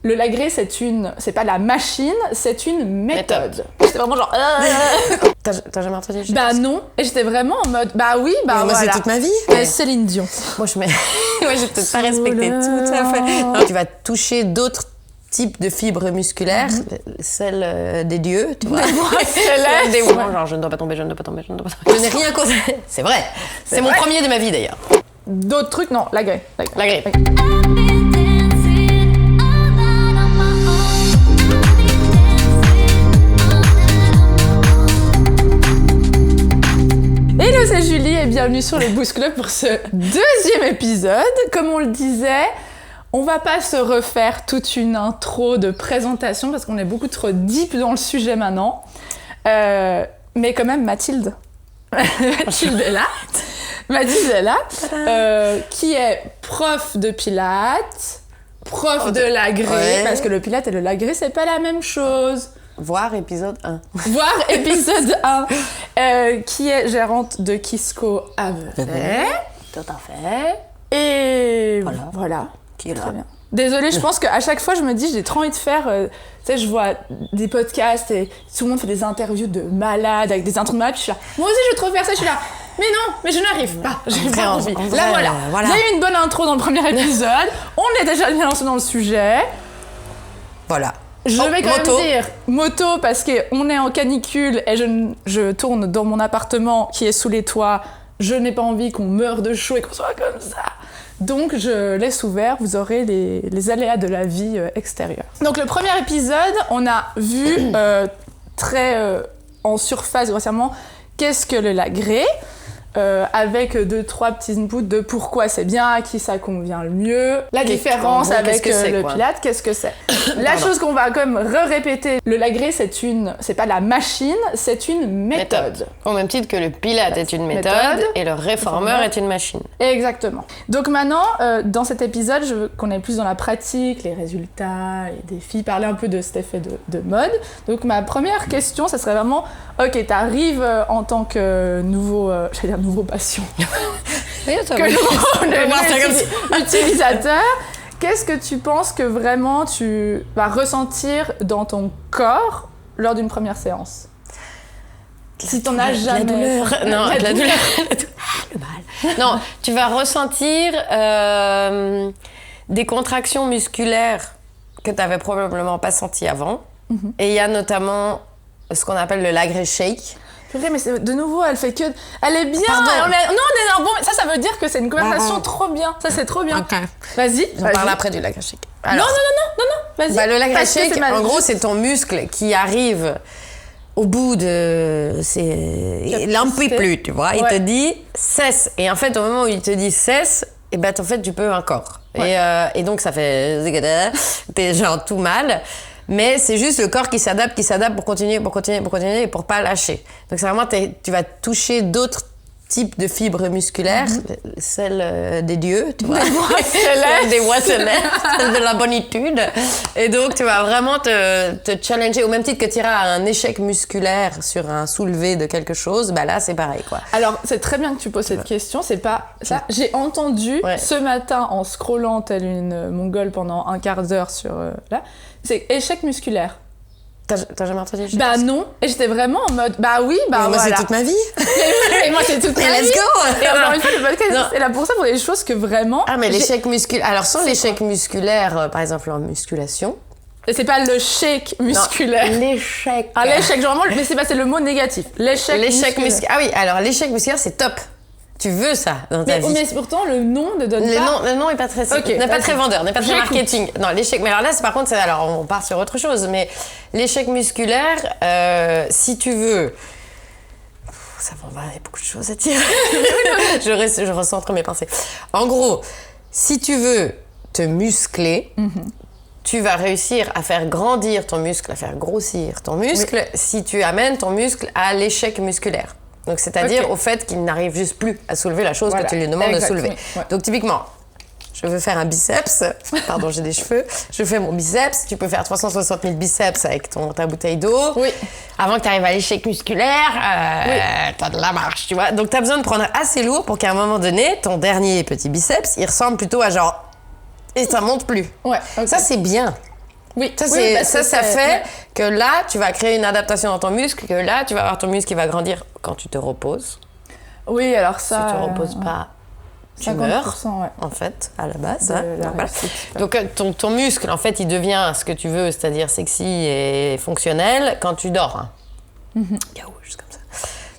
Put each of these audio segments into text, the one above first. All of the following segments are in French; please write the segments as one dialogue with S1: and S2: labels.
S1: Le Lagré, c'est pas la machine, c'est une méthode. J'étais vraiment genre...
S2: T'as jamais entendu ça?
S1: Bah non. Et j'étais vraiment en mode, bah oui, bah
S2: moi,
S1: voilà.
S2: c'est toute ma vie.
S1: Céline Dion.
S2: Moi, je j'ai peut-être pas respecté tout à fait. Non, tu vas toucher d'autres types de fibres musculaires, celles des dieux, tu vois.
S1: Celles
S2: des genre, je ne dois pas tomber, je ne dois pas tomber, je ne dois pas tomber. Je n'ai rien causé. C'est vrai. C'est mon premier de ma vie, d'ailleurs.
S1: D'autres trucs, non, Lagré.
S2: Lagré.
S1: Hello, c'est Julie et bienvenue sur le Boost Club pour ce deuxième épisode. Comme on le disait, on va pas se refaire toute une intro de présentation parce qu'on est beaucoup trop deep dans le sujet maintenant. Mais quand même, Mathilde est là. Mathilde est là, qui est prof de pilates, prof de Lagré, parce que le pilates et le Lagré, c'est pas la même chose.
S2: Voir épisode 1.
S1: Voir épisode 1. Qui est gérante de Kisco Avelet.
S2: Tout à fait.
S1: Et voilà.
S2: Qui est là.
S1: Très bien. Désolée, je pense qu'à chaque fois, je me dis, j'ai trop envie de faire... tu sais, je vois des podcasts et tout le monde fait des interviews de malades, avec des intros de malades, puis je suis là, moi aussi, je veux trop faire ça, je suis là, mais non, mais je n'arrive pas, j'ai pas envie. Là, voilà. Il y a eu une bonne intro dans le premier épisode, on est déjà bien lancé dans le sujet.
S2: Voilà.
S1: Je vais quand même dire moto parce qu'on est en canicule et je tourne dans mon appartement qui est sous les toits. Je n'ai pas envie qu'on meure de chaud et qu'on soit comme ça. Donc je laisse ouvert, vous aurez les aléas de la vie extérieure. Donc le premier épisode, on a vu très en surface grossièrement qu'est-ce que le Lagré. Avec 2-3 petits inputs de pourquoi c'est bien, à qui ça convient le mieux, la différence avec le Pilates, qu'est-ce que c'est. La chose qu'on va comme répéter, le Lagré c'est pas la machine, c'est une méthode.
S2: Au même titre que le Pilates est une méthode et le réformeur est une machine.
S1: Exactement. Donc maintenant, dans cet épisode, je veux qu'on aille plus dans la pratique, les résultats, les défis, parler un peu de cet effet de mode. Donc ma première question, ça serait vraiment, ok, t'arrives en tant que nouveau patient, utilisateur, qu'est-ce que tu penses que vraiment tu vas ressentir dans ton corps lors d'une première séance? Si t'en as jamais...
S2: La douleur. Non, la douleur. Le mal. Non, tu vas ressentir des contractions musculaires que t'avais probablement pas senties avant. Mm-hmm. Et il y a notamment ce qu'on appelle le Lagré shake.
S1: Mais de nouveau, elle fait que... Elle est bien. On est dans bon... Ça veut dire que c'est une conversation trop bien. Ça, c'est trop bien. Okay. Vas-y.
S2: On parle après du Lagré shake.
S1: Alors, non. Vas-y.
S2: Le Lagré shake, en gros, c'est ton muscle qui arrive au bout de... Il n'en peut plus, tu vois. Ouais. Il te dit cesse. Et en fait, au moment où il te dit cesse, et ben, en fait, tu peux encore. Ouais. Et donc, ça fait... T'es genre tout mal. Mais c'est juste le corps qui s'adapte pour continuer et pour pas lâcher. Donc c'est vraiment, tu vas toucher d'autres types de fibres musculaires, celles des dieux, tu vois. Des voix célestes, celles de la bonitude. Et donc tu vas vraiment te challenger, au même titre que tu iras à un échec musculaire sur un soulevé de quelque chose, bah là c'est pareil, quoi.
S1: Alors c'est très bien que tu poses cette question, c'est pas ça. J'ai entendu ce matin en scrollant telle une mongole pendant un quart d'heure sur là. C'est échec musculaire.
S2: T'as jamais entendu échec?
S1: Bah non. Et j'étais vraiment en mode, bah oui, bah
S2: mais moi,
S1: voilà.
S2: c'est toute ma vie.
S1: Et moi, c'est toute ma vie.
S2: Let's go.
S1: Et encore une fois, le podcast, c'est là pour ça, pour des choses que vraiment...
S2: Ah, mais l'échec musculaire... Alors, sans l'échec musculaire, par exemple, en musculation...
S1: Et c'est pas le shake musculaire.
S2: Non, l'échec.
S1: Ah, l'échec, genre vraiment, mais c'est le mot négatif. L'échec musculaire.
S2: Ah oui, alors l'échec musculaire, c'est top. Tu veux ça dans ta vie.
S1: Mais pourtant, le nom ne donne pas...
S2: Le nom n'est pas très... n'est pas très vendeur, n'est pas très marketing. Non, l'échec... Mais alors là, par contre, alors on part sur autre chose. Mais l'échec musculaire, si tu veux... Ça va, il y a beaucoup de choses à dire. je recentre mes pensées. En gros, si tu veux te muscler... Tu vas réussir à faire grandir ton muscle, à faire grossir ton muscle, si tu amènes ton muscle à l'échec musculaire. Donc, c'est-à-dire au fait qu'il n'arrive juste plus à soulever la chose que tu lui demandes de soulever. Ouais. Donc, typiquement, je veux faire un biceps. Pardon, j'ai des cheveux. Je fais mon biceps. Tu peux faire 360 000 biceps avec ta bouteille d'eau. Oui. Avant que tu arrives à l'échec musculaire, t'as de la marche, tu vois. Donc, tu as besoin de prendre assez lourd pour qu'à un moment donné, ton dernier petit biceps, il ressemble plutôt à genre... Et ça monte plus. Ouais, okay. Ça, c'est bien.
S1: Oui,
S2: ça,
S1: oui, bah,
S2: ça fait que là, tu vas créer une adaptation dans ton muscle, que là, tu vas avoir ton muscle qui va grandir quand tu te reposes.
S1: Oui, alors ça...
S2: Si tu ne reposes pas, tu meurs, en fait, à la base. Donc, ton muscle, en fait, il devient ce que tu veux, c'est-à-dire sexy et fonctionnel quand tu dors. Hein. Juste comme ça.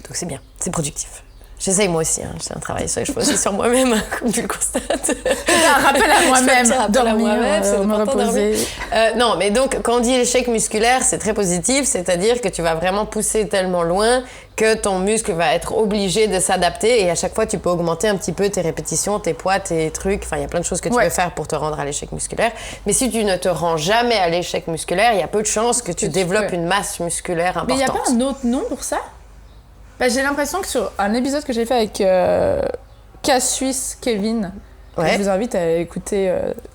S2: Donc, c'est bien, c'est productif. J'essaye moi aussi, c'est un travail que je fais aussi sur moi-même, comme tu le constates.
S1: Un rappel à moi-même, dormir,
S2: c'est
S1: me reposer.
S2: Non, mais donc, quand on dit échec musculaire, c'est très positif, c'est-à-dire que tu vas vraiment pousser tellement loin que ton muscle va être obligé de s'adapter et à chaque fois, tu peux augmenter un petit peu tes répétitions, tes poids, tes trucs. Enfin, il y a plein de choses que tu peux faire pour te rendre à l'échec musculaire. Mais si tu ne te rends jamais à l'échec musculaire, il y a peu de chances que tu développes une masse musculaire importante.
S1: Mais il n'y a pas un autre nom pour ça? Bah, j'ai l'impression que sur un épisode que j'ai fait avec Cas Suisse Kevin, je vous invite à écouter,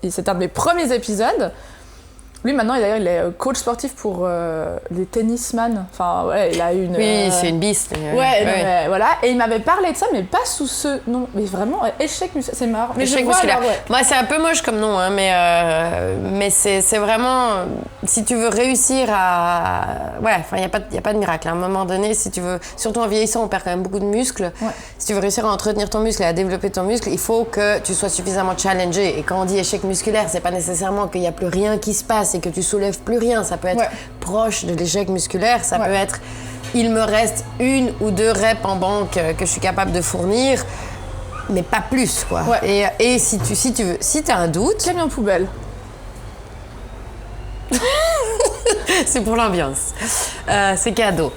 S1: c'est un de mes premiers épisodes. Lui, maintenant, d'ailleurs, il est coach sportif pour les tennisman. Enfin, il a une...
S2: Oui, c'est une biste.
S1: Mais, voilà. Et il m'avait parlé de ça, mais pas sous ce nom. Mais vraiment, échec musculaire, c'est marrant. Mais
S2: échec musculaire. Moi, c'est un peu moche comme nom, hein, mais c'est vraiment... Si tu veux réussir à... il n'y a pas de miracle. À un moment donné, si tu veux... Surtout en vieillissant, on perd quand même beaucoup de muscles. Si tu veux réussir à entretenir ton muscle et à développer ton muscle, il faut que tu sois suffisamment challengé. Et quand on dit échec musculaire, c'est pas nécessairement qu'il n'y a plus rien qui se passe et que tu soulèves plus rien. Ça peut être proche de l'échec musculaire, ça peut être il me reste 1 ou 2 reps en banque que je suis capable de fournir, mais pas plus, quoi. Et si tu veux, si t'as un doute...
S1: Camion poubelle.
S2: C'est pour l'ambiance. C'est cadeau.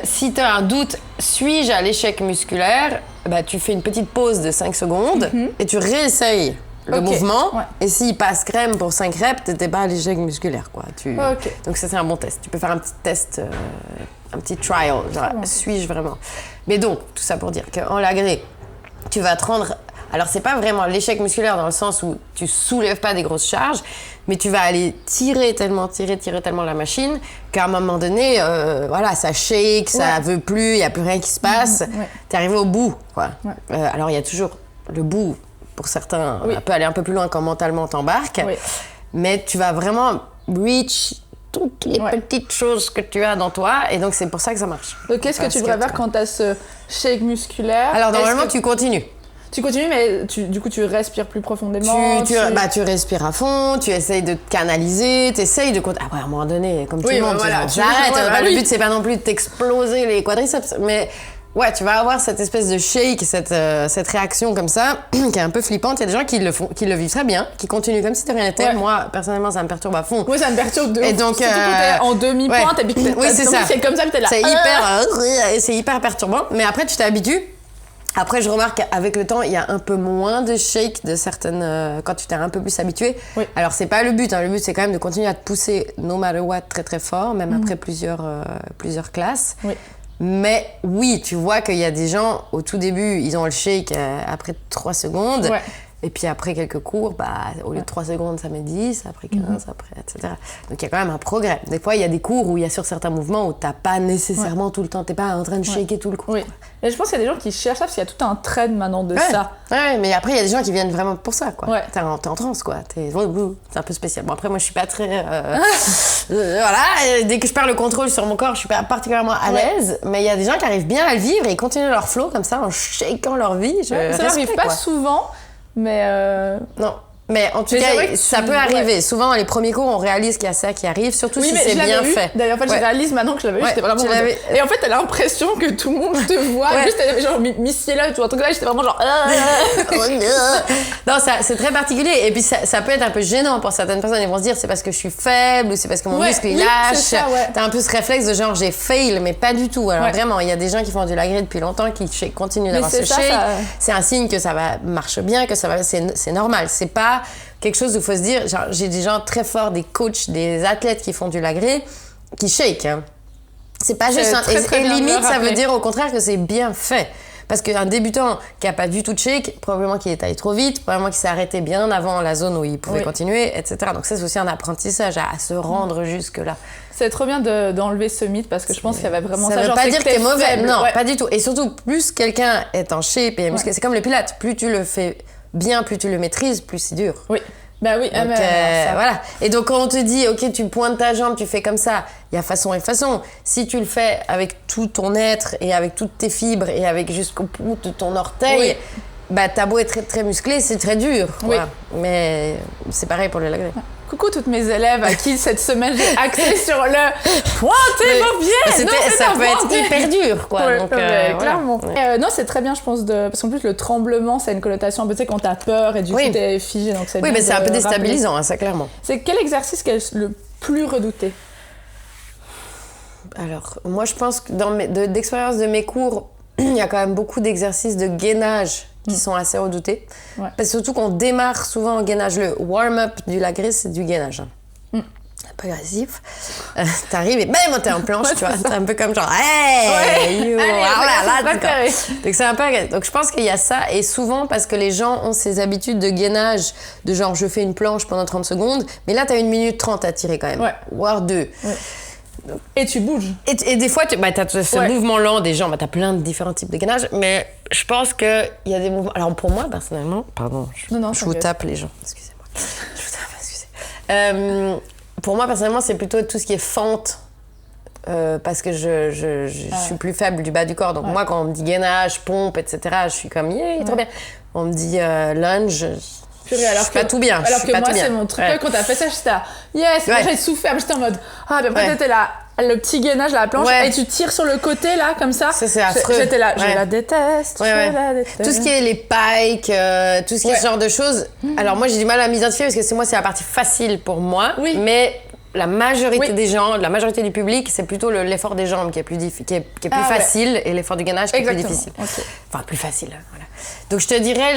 S2: Si t'as un doute, suis-je à l'échec musculaire, tu fais une petite pause de 5 secondes et tu réessayes le mouvement, et s'il passe crème pour 5 reps, t'étais pas à l'échec musculaire, quoi. Donc ça, c'est un bon test. Tu peux faire un petit test, un petit trial, genre, suis-je vraiment? Mais donc, tout ça pour dire qu'en l'agré, tu vas te rendre... Alors, c'est pas vraiment l'échec musculaire dans le sens où tu soulèves pas des grosses charges, mais tu vas aller tirer tellement la machine qu'à un moment donné, ça shake, ça veut plus, il y a plus rien qui se passe. T'es arrivé au bout, quoi. Alors, il y a toujours le bout. Pour certains, on peut aller un peu plus loin quand mentalement t'embarques. Mais tu vas vraiment reach toutes les petites choses que tu as dans toi. Et donc, c'est pour ça que ça marche. Donc,
S1: qu'est-ce que tu devrais faire quand tu as ce shake musculaire?
S2: Alors, normalement, tu continues.
S1: Tu continues, mais du coup, tu respires plus profondément.
S2: Tu respires à fond, tu essayes de te canaliser, tu essayes de... Après, à un moment donné, comme tout le monde, j'arrête. Le but, c'est pas non plus de t'exploser les quadriceps. Mais... tu vas avoir cette espèce de shake, cette réaction comme ça, qui est un peu flippante. Il y a des gens qui le vivent très bien, qui continuent comme si de rien n'était. Moi, personnellement, ça me perturbe à fond.
S1: Oui, ça me perturbe de ouf.
S2: Et donc,
S1: surtout quand t'es en demi-pointe, et puis
S2: c'est ça.
S1: C'est comme ça, puis t'es là.
S2: C'est hyper perturbant. Mais après, tu t'habitues. Après, je remarque qu'avec le temps, il y a un peu moins de shake de certaines... quand tu t'es un peu plus habitué. Alors, c'est pas le but. Le but, c'est quand même de continuer à te pousser, no matter what, très très fort, même après plusieurs classes. Mais oui, tu vois qu'il y a des gens, au tout début, ils ont le shake après 3 secondes. Et puis après quelques cours, au lieu de 3 secondes, ça met 10, après 15, après, etc. Donc il y a quand même un progrès. Des fois, il y a des cours où il y a sur certains mouvements où t'as pas nécessairement tout le temps, t'es pas en train de shaker tout le cours.
S1: Et je pense qu'il y a des gens qui cherchent ça parce qu'il y a tout un trend maintenant de ça.
S2: Mais après, il y a des gens qui viennent vraiment pour ça, quoi. T'es en transe, quoi. C'est un peu spécial. Bon, après, moi, je suis pas très... dès que je perds le contrôle sur mon corps, je suis pas particulièrement à l'aise. Mais il y a des gens qui arrivent bien à le vivre et ils continuent leur flow comme ça, en shakant leur vie.
S1: Ça n'arrive pas souvent. Mais
S2: non. Mais en tout cas, ça peut arriver. Souvent, dans les premiers cours, on réalise qu'il y a ça qui arrive, surtout si c'est bien fait.
S1: D'ailleurs, en fait, je réalise maintenant que je l'avais eu, j'étais vraiment... Et en fait, t'as l'impression que tout le monde te voit. Juste, t'avais genre Missy là, tout un truc là, j'étais vraiment genre...
S2: Non, c'est très particulier. Et puis, ça peut être un peu gênant pour certaines personnes. Ils vont se dire, c'est parce que je suis faible ou c'est parce que mon muscle, il lâche. T'as un peu ce réflexe de genre, j'ai fail, mais pas du tout. Alors vraiment, il y a des gens qui font du lagré depuis longtemps, qui continuent d'avoir ce shake. C'est un signe que ça marche bien, que ça va... C'est normal. C'est pas quelque chose où il faut se dire, genre, j'ai des gens très forts, des coachs, des athlètes qui font du lagré, qui shake. Hein. C'est pas juste et limite, ça veut dire au contraire que c'est bien fait. Parce qu'un débutant qui n'a pas du tout de shake, probablement qu'il est allé trop vite, probablement qu'il s'est arrêté bien avant la zone où il pouvait continuer, etc. Donc ça, c'est aussi un apprentissage à se rendre jusque-là.
S1: C'est trop bien d'enlever ce mythe parce que je pense qu'il y avait vraiment ça.
S2: Ça veut pas dire que t'es mauvais, non, pas du tout. Et surtout, plus quelqu'un est en shape et musclé, c'est comme le pilates, plus tu le fais bien, plus tu le maîtrises, plus c'est dur.
S1: Bah oui,
S2: Donc, voilà. Et donc, quand on te dit, OK, tu pointes ta jambe, tu fais comme ça, il y a façon et façon. Si tu le fais avec tout ton être et avec toutes tes fibres et avec jusqu'au bout de ton orteil, bah, t'as beau être très, très musclé, c'est très dur.
S1: Oui.
S2: Mais c'est pareil pour le lagret.
S1: Coucou toutes mes élèves à qui cette semaine j'ai axé sur le pointez vos pieds.
S2: Ça peut être hyper dur, quoi.
S1: Ouais,
S2: donc,
S1: clairement.
S2: voilà.
S1: Non, c'est très bien, je pense, parce qu'en plus le tremblement, ça a une connotation un peu, tu sais, quand t'as peur et du coup t'es figé. Donc c'est
S2: oui,
S1: bien
S2: mais c'est un peu
S1: de
S2: déstabilisant,
S1: rappeler.
S2: ça, clairement.
S1: C'est quel exercice qui est le plus redouté?
S2: Alors, moi, je pense que d'expérience de mes cours, il y a quand même beaucoup d'exercices de gainage qui sont assez redoutés.
S1: Ouais.
S2: Parce que surtout qu'on démarre souvent en gainage. Le warm-up du lagret, c'est du gainage. Un peu agressif. T'arrives et bam, t'es en planche, tu vois. C'est un peu comme genre, hey, you, donc c'est un peu agressif. Donc je pense qu'il y a ça. Et souvent, parce que les gens ont ces habitudes de gainage, de genre, je fais une planche pendant 30 secondes, mais là, t'as 1 minute 30 à tirer quand même.
S1: Ouais.
S2: Voire 2.
S1: Ouais. Et tu bouges.
S2: Et des fois, t'as ce mouvement lent des jambes, t'as plein de différents types de gainage, mais je pense qu'il y a des mouvements... Alors pour moi, personnellement... Pardon, je vous tape les gens, excusez-moi. Je vous tape, excusez. Pour moi, personnellement, c'est plutôt tout ce qui est fente, parce que je suis plus faible du bas du corps. Donc moi, quand on me dit gainage, pompe, etc., je suis comme, trop bien. On me dit lunge...
S1: Alors
S2: je suis pas tout bien.
S1: Alors que moi, c'est mon truc. Quand t'as fait ça, j'étais là, yes, moi j'ai souffert, mais j'étais en mode, puis après t'étais là, le petit gainage, la planche, et tu tires sur le côté là, comme ça.
S2: Ça, c'est affreux.
S1: J'étais là, je la déteste, la déteste.
S2: Tout ce qui est les pikes, tout ce qui est ce genre de choses. Alors moi, j'ai du mal à m'identifier parce que c'est la partie facile pour moi. Oui. Mais la majorité des gens, la majorité du public, c'est plutôt l'effort des jambes qui est plus, qui est plus facile et l'effort du gainage qui est plus difficile. Okay. Enfin, plus facile, voilà. Donc, je te dirais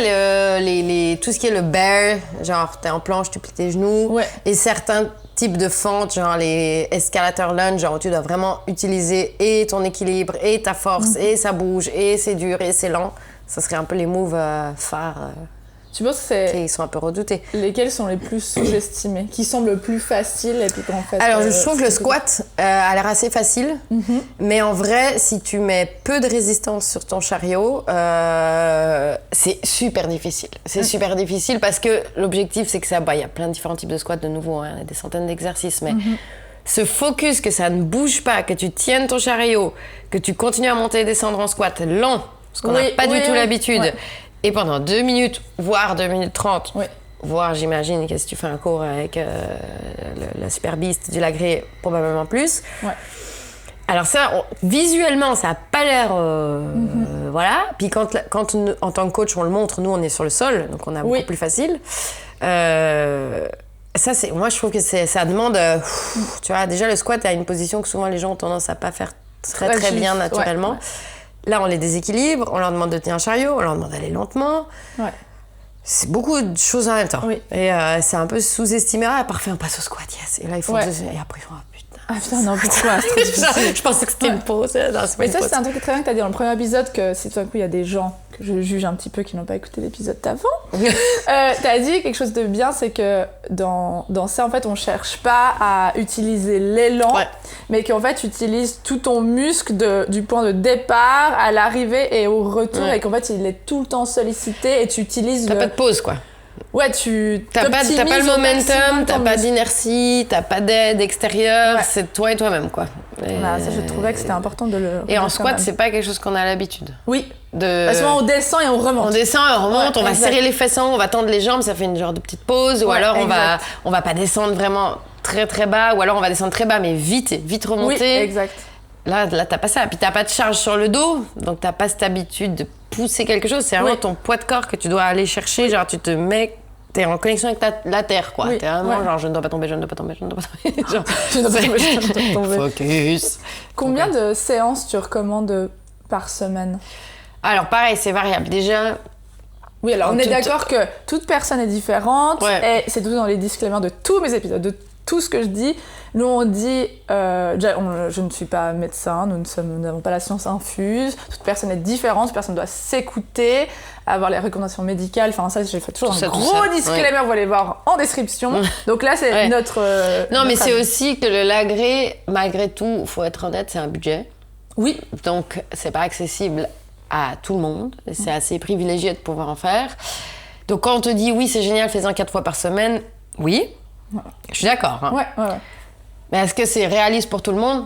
S2: tout ce qui est le bear, genre, t'es en planche, tu plies tes genoux. Ouais. Et certains types de fentes, genre les escalator lunge, genre où tu dois vraiment utiliser et ton équilibre et ta force, et ça bouge, et c'est dur, et c'est lent. Ça serait un peu les moves phares.
S1: Tu penses que
S2: ils sont un peu redoutés.
S1: Lesquels sont les plus sous-estimés? Qui semblent le plus faciles et puis qu'en fait...
S2: Alors, je trouve que le squat a l'air assez facile. Mais en vrai, si tu mets peu de résistance sur ton chariot, c'est super difficile. C'est super difficile parce que l'objectif, c'est que ça... il y a plein de différents types de squats, de nouveau, hein, des centaines d'exercices, mais... Ce focus, que ça ne bouge pas, que tu tiennes ton chariot, que tu continues à monter et descendre en squat lent, parce qu'on n'a pas du tout l'habitude... Ouais. Et pendant 2 minutes, voire 2 minutes 30, voire j'imagine que si tu fais un cours avec la Super Beast du lagret, probablement plus. Ouais. Alors ça, visuellement, ça n'a pas l'air... voilà. Puis quand en tant que coach, on le montre, nous, on est sur le sol, donc on a beaucoup plus facile. Ça, moi, je trouve que ça demande... tu vois, déjà, le squat a une position que souvent les gens ont tendance à pas faire très bien naturellement. Ouais. Là, on les déséquilibre, on leur demande de tenir un chariot, on leur demande d'aller lentement. Ouais. C'est beaucoup de choses en même temps. Oui. Et c'est un peu sous-estimé. Ah, parfait, on passe au squat, yes. Et là, ils font deux... Et après, ils font, putain.
S1: Ah putain, non, pourquoi? C'est très difficile.
S2: Je pensais que c'était une pause. Non,
S1: mais ça, c'est un truc très bien que t'as dit dans le premier épisode, que si tout d'un coup, il y a des gens que je juge un petit peu qui n'ont pas écouté l'épisode d'avant. T'as dit quelque chose de bien, c'est que dans ça, en fait, on cherche pas à utiliser l'élan, mais qu'en fait, tu utilises tout ton muscle du point de départ à l'arrivée et au retour, et qu'en fait, il est tout le temps sollicité et tu utilises
S2: pas de pause, quoi.
S1: Ouais, tu
S2: t'as pas le momentum, t'as pas d'inertie, t'as pas d'aide extérieure, c'est toi et toi-même, quoi.
S1: Voilà, ça, je trouvais que c'était important de le...
S2: Et en squat, c'est pas quelque chose qu'on a l'habitude.
S1: Oui. Parce qu'on descend et on remonte.
S2: On descend et on remonte, on va serrer les fessons, on va tendre les jambes, ça fait une genre de petite pause, ou alors on va pas descendre vraiment très très bas, ou alors on va descendre très bas, mais vite remonter.
S1: Oui, exact.
S2: Là, t'as pas ça. Puis t'as pas de charge sur le dos, donc t'as pas cette habitude de pousser quelque chose. C'est vraiment ton poids de corps que tu dois aller chercher. Genre, tu te mets... T'es en connexion avec la terre, quoi. T'es vraiment genre, je ne dois pas tomber, je ne dois pas tomber, je ne dois pas tomber. Genre,
S1: je ne dois pas tomber, je ne dois pas tomber.
S2: Focus.
S1: Combien de séances tu recommandes par semaine?
S2: Alors, pareil, c'est variable. Déjà...
S1: Oui, alors on est d'accord que toute personne est différente. Et c'est tout dans les disclaimers de tous mes épisodes, de tout ce que je dis. Nous, on dit... je ne suis pas médecin, nous n'avons pas la science infuse. Toute personne est différente, toute personne doit s'écouter, avoir les recommandations médicales. Enfin, ça, j'ai fait toujours un gros disclaimer, vous allez voir en description. Donc là, c'est notre...
S2: non, mais c'est aussi que le lagret, malgré tout, il faut être honnête, c'est un budget.
S1: Oui.
S2: Donc, c'est pas accessible à tout le monde. C'est assez privilégié de pouvoir en faire. Donc quand on te dit oui, c'est génial, fais-en 4 fois par semaine, oui, je suis d'accord. Hein.
S1: Ouais.
S2: Mais est-ce que c'est réaliste pour tout le monde ?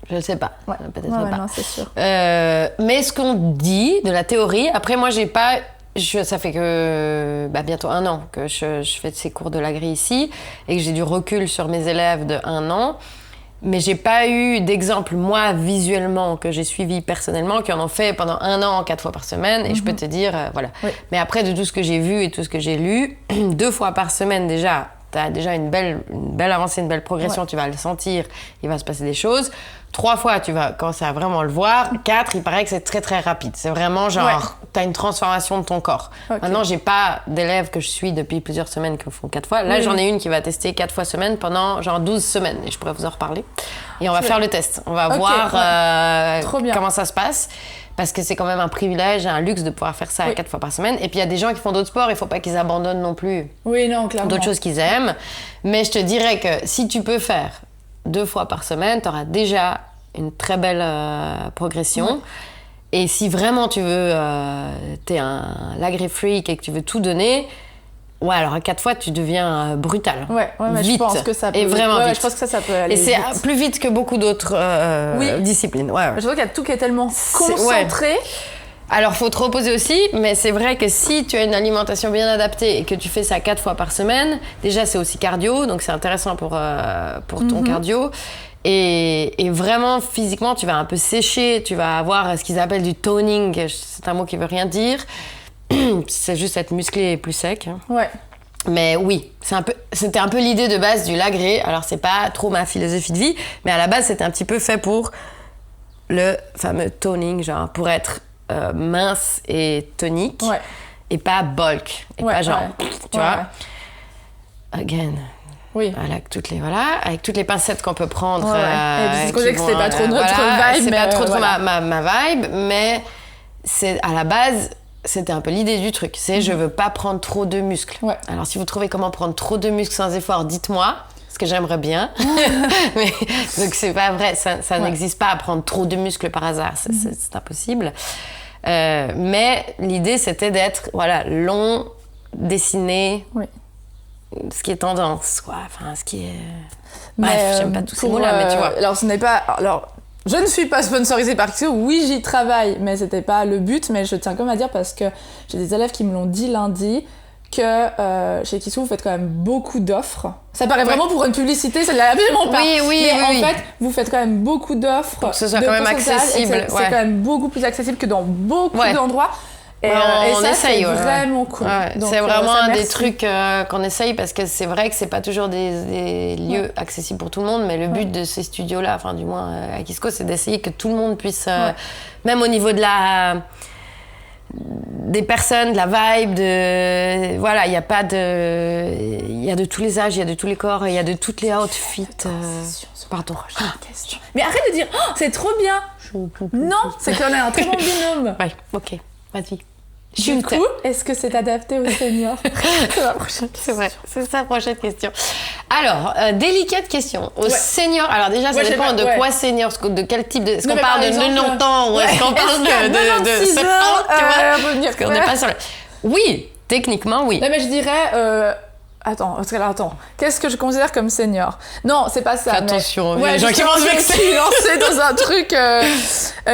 S2: Je ne sais pas.
S1: Ouais.
S2: Peut-être pas.
S1: Non, c'est sûr.
S2: Mais ce qu'on dit de la théorie, après moi j'ai pas... ça fait que bientôt 1 an que je fais ces cours de l'agri ici et que j'ai du recul sur mes élèves de 1 an. Mais j'ai pas eu d'exemple, moi, visuellement, que j'ai suivi personnellement, qui en ont fait pendant 1 an, 4 fois par semaine. Et je peux te dire, voilà. Oui. Mais après, de tout ce que j'ai vu et tout ce que j'ai lu, 2 fois par semaine déjà, t'as déjà une belle avancée, une belle progression. Ouais. Tu vas le sentir, il va se passer des choses. 3 fois, tu vas commencer à vraiment le voir. 4, il paraît que c'est très, très rapide. C'est vraiment genre, t'as une transformation de ton corps. Okay. Maintenant, j'ai pas d'élèves que je suis depuis plusieurs semaines qui le font 4 fois. Là, j'en ai une qui va tester 4 fois semaine pendant genre 12 semaines. Et je pourrais vous en reparler. Et on va faire le test. On va voir comment ça se passe. Parce que c'est quand même un privilège, un luxe de pouvoir faire ça 4 fois par semaine. Et puis, il y a des gens qui font d'autres sports. Il faut pas qu'ils abandonnent non plus d'autres choses qu'ils aiment. Mais je te dirais que si tu peux faire 2 fois par semaine, tu auras déjà une très belle progression. Ouais. Et si vraiment tu veux, t'es un l'agri freak et que tu veux tout donner, alors à 4 fois, tu deviens brutal.
S1: Ouais, mais
S2: vite.
S1: Je pense que ça peut...
S2: Et vraiment vite.
S1: Je pense que ça peut aller
S2: et c'est
S1: vite.
S2: Plus vite que beaucoup d'autres disciplines. Ouais.
S1: Je vois qu'il y a tout qui est tellement concentré.
S2: Alors, il faut te reposer aussi, mais c'est vrai que si tu as une alimentation bien adaptée et que tu fais ça 4 fois par semaine, déjà, c'est aussi cardio, donc c'est intéressant pour ton cardio. Et vraiment, physiquement, tu vas un peu sécher, tu vas avoir ce qu'ils appellent du toning, c'est un mot qui veut rien dire. C'est juste être musclé et plus sec.
S1: Ouais.
S2: Mais oui, c'était un peu l'idée de base du lagré. Alors, c'est pas trop ma philosophie de vie, mais à la base, c'était un petit peu fait pour le fameux toning, genre pour être mince et tonique, et pas bulk, et pas genre, tu vois. Again.
S1: Oui.
S2: Avec toutes les pincettes qu'on peut prendre.
S1: Et c'est que c'était pas trop notre vibe.
S2: C'est pas trop ma vibe, mais à la base, c'était un peu l'idée du truc. C'est je veux pas prendre trop de muscles. Ouais. Alors si vous trouvez comment prendre trop de muscles sans effort, dites-moi. Parce que j'aimerais bien. Mais, donc c'est pas vrai, ça n'existe pas à prendre trop de muscles par hasard. C'est impossible. Mais l'idée, c'était d'être long, dessiné. Oui. Ce qui est tendance, quoi. Enfin, ce qui est... Bref, j'aime pas tous ces mots-là, mais tu vois.
S1: Alors, je ne suis pas sponsorisée par Kissou. Oui, j'y travaille, mais c'était pas le but. Mais je tiens quand même à dire, parce que j'ai des élèves qui me l'ont dit lundi, que chez Kissou, vous faites quand même beaucoup d'offres. Ça paraît vraiment pour une publicité, ça ne l'est absolument pas.
S2: Oui.
S1: En fait, vous faites quand même beaucoup d'offres.
S2: Pour que ce soit quand même accessible.
S1: C'est quand même beaucoup plus accessible que dans beaucoup d'endroits. Et
S2: on
S1: ça,
S2: essaye,
S1: c'est vraiment cool.
S2: Donc, c'est vraiment un des trucs qu'on essaye, parce que c'est vrai que c'est pas toujours des lieux accessibles pour tout le monde, mais le but de ces studios-là, enfin du moins à Kisco, c'est d'essayer que tout le monde puisse, même au niveau de des personnes, de la vibe, il y a pas de... Il y a de tous les âges, il y a de tous les corps, il y a de toutes les outfits. Pardon.
S1: Question. Mais arrête de dire « c'est trop bien ». Non, c'est qu'on a un très bon binôme.
S2: Ouais, ok, vas-y.
S1: Du coup, est-ce que c'est adapté aux seniors? C'est ma prochaine question.
S2: C'est vrai, c'est sa prochaine question. Alors, délicate question. Aux seniors, alors déjà, ça dépend de quoi seniors, de quel type de... Est-ce qu'on parle de 90 ans ou est-ce qu'on parle de 70 ans, tu vois? Parce qu'on n'est pas sur le... Oui, techniquement, oui.
S1: Non, mais je dirais... Attends, qu'est-ce que je considère comme senior? Non, c'est pas ça.
S2: Fais attention, les gens qui vont se vexer.
S1: Je suis lancée dans un truc...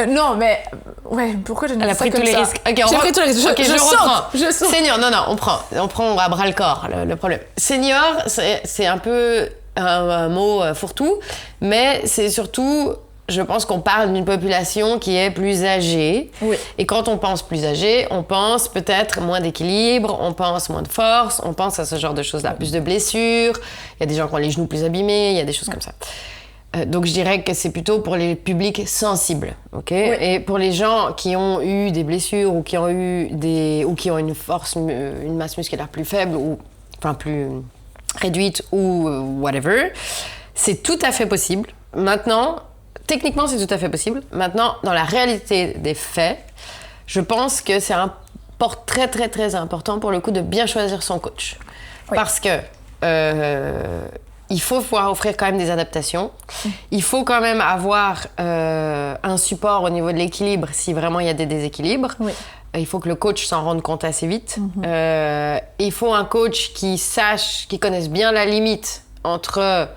S1: non, mais... Ouais, pourquoi je ne dis pas comme ça?
S2: Elle a pris tous les risques. Okay,
S1: j'ai pris tous les risques.
S2: Je reprends.
S1: Je saute.
S2: Senior, non, on prend à bras le corps le problème. Senior, c'est un peu un mot fourre-tout, mais c'est surtout... Je pense qu'on parle d'une population qui est plus âgée. Oui. Et quand on pense plus âgée, on pense peut-être moins d'équilibre, on pense moins de force, on pense à ce genre de choses-là. Plus de blessures, il y a des gens qui ont les genoux plus abîmés, il y a des choses comme ça. Donc je dirais que c'est plutôt pour les publics sensibles, ok? Oui. Et pour les gens qui ont eu des blessures ou qui ont une force, une masse musculaire plus faible ou enfin plus réduite ou whatever, c'est tout à fait possible. Maintenant, techniquement, c'est tout à fait possible. Maintenant, dans la réalité des faits, je pense que c'est très, très, très important pour le coup de bien choisir son coach. Oui. Parce que il faut pouvoir offrir quand même des adaptations. Il faut quand même avoir un support au niveau de l'équilibre si vraiment il y a des déséquilibres. Oui. il faut que le coach s'en rende compte assez vite. Il faut un coach qui connaisse bien la limite entre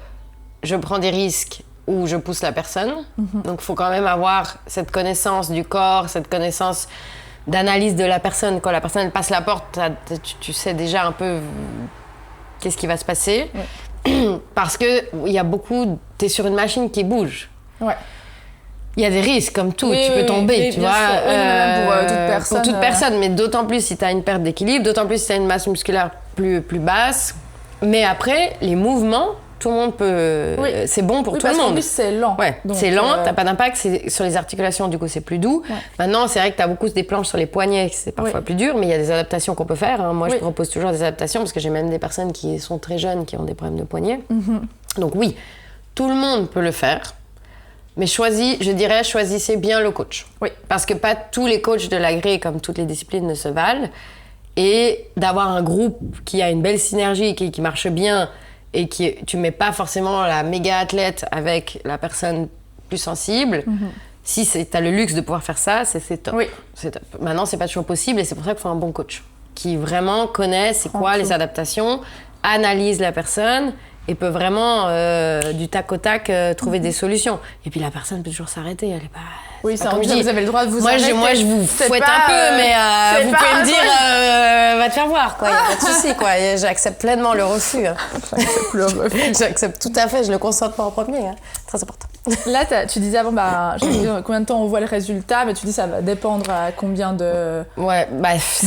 S2: je prends des risques ou je pousse la personne. Donc, il faut quand même avoir cette connaissance du corps, cette connaissance d'analyse de la personne. Quand la personne elle passe la porte, tu sais déjà un peu qu'est-ce qui va se passer. Parce que t'es sur une machine qui bouge. Ouais. Il y a des risques, comme tout, tu peux tomber, tu vois. Pour toute personne, mais d'autant plus si tu as une perte d'équilibre, d'autant plus si tu as une masse musculaire plus basse. Mais après, les mouvements, tout le monde peut... c'est bon pour tout le monde.
S1: Parce qu'en plus, c'est lent.
S2: Ouais, donc, c'est lent, t'as pas d'impact, c'est sur les articulations, du coup, c'est plus doux. Ouais. Maintenant, c'est vrai que t'as beaucoup des planches sur les poignets, c'est parfois plus dur, mais il y a des adaptations qu'on peut faire. Hein. Moi, je propose toujours des adaptations, parce que j'ai même des personnes qui sont très jeunes, qui ont des problèmes de poignets. Donc oui, tout le monde peut le faire. Mais choisissez bien le coach. Oui. Parce que pas tous les coachs de l'agré, comme toutes les disciplines, ne se valent. Et d'avoir un groupe qui a une belle synergie, qui marche bien, et tu mets pas forcément la méga athlète avec la personne plus sensible. Si t'as le luxe de pouvoir faire ça, c'est top. Oui. C'est top. Maintenant, c'est pas toujours possible, et c'est pour ça qu'il faut un bon coach. Qui vraiment connaît les adaptations, analyse la personne, et peut vraiment, du tac au tac, trouver des solutions. Et puis la personne peut toujours s'arrêter, elle est pas...
S1: Oui, c'est comme vous avez le droit de vous arrêter.
S2: Moi, je vous fouette un peu, mais vous pouvez me dire, va te faire voir, quoi. Il n'y a pas de souci, quoi. Et j'accepte pleinement le refus. Hein. J'accepte le refus. J'accepte tout à fait, je le consente pas en premier. Hein. Très important.
S1: Là, tu disais avant, combien de temps on voit le résultat, mais tu dis ça va dépendre à combien de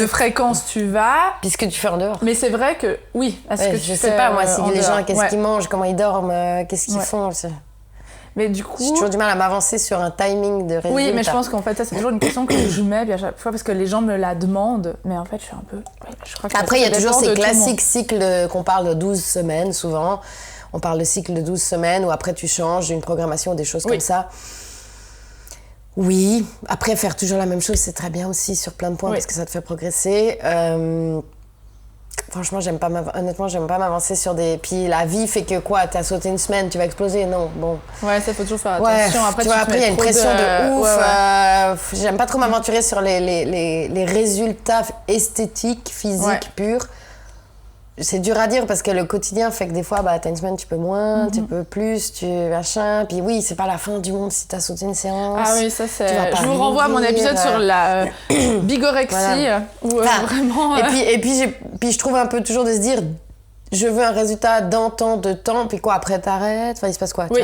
S1: fréquence tu vas.
S2: Puis ce que tu fais en dehors.
S1: Mais c'est vrai que, oui.
S2: Je sais pas, moi, si les gens, qu'est-ce qu'ils mangent, comment ils dorment, qu'est-ce qu'ils font.
S1: Mais du coup...
S2: J'ai toujours du mal à m'avancer sur un timing de résultat.
S1: Oui, mais je pense qu'en fait, ça, c'est toujours une question que je mets à chaque fois parce que les gens me la demandent. Mais en fait, je suis un peu... Je crois que
S2: après, il y a toujours ces classiques cycles qu'on parle de 12 semaines, souvent. On parle de cycle de 12 semaines où après, tu changes d'une programmation ou des choses comme ça. Oui. Après, faire toujours la même chose, c'est très bien aussi sur plein de points parce que ça te fait progresser. Franchement, honnêtement, j'aime pas m'avancer sur des... Puis la vie fait que quoi, t'as sauté une semaine, tu vas exploser? Non, bon.
S1: Ouais, ça faut toujours faire attention.
S2: Après, après il y a une pression de ouf. J'aime pas trop m'aventurer sur les résultats esthétiques, physiques, purs. C'est dur à dire parce que le quotidien fait que des fois, t'as une semaine, tu peux moins, tu peux plus, tu machin. Puis oui, c'est pas la fin du monde si t'as sauté une séance.
S1: Ah oui, ça c'est... Je vous renvoie à mon épisode sur la bigorexie. Où vraiment...
S2: Et puis je trouve un peu toujours de se dire, je veux un résultat dans tant de temps, puis quoi, après t'arrêtes, il se passe quoi?
S1: Oui,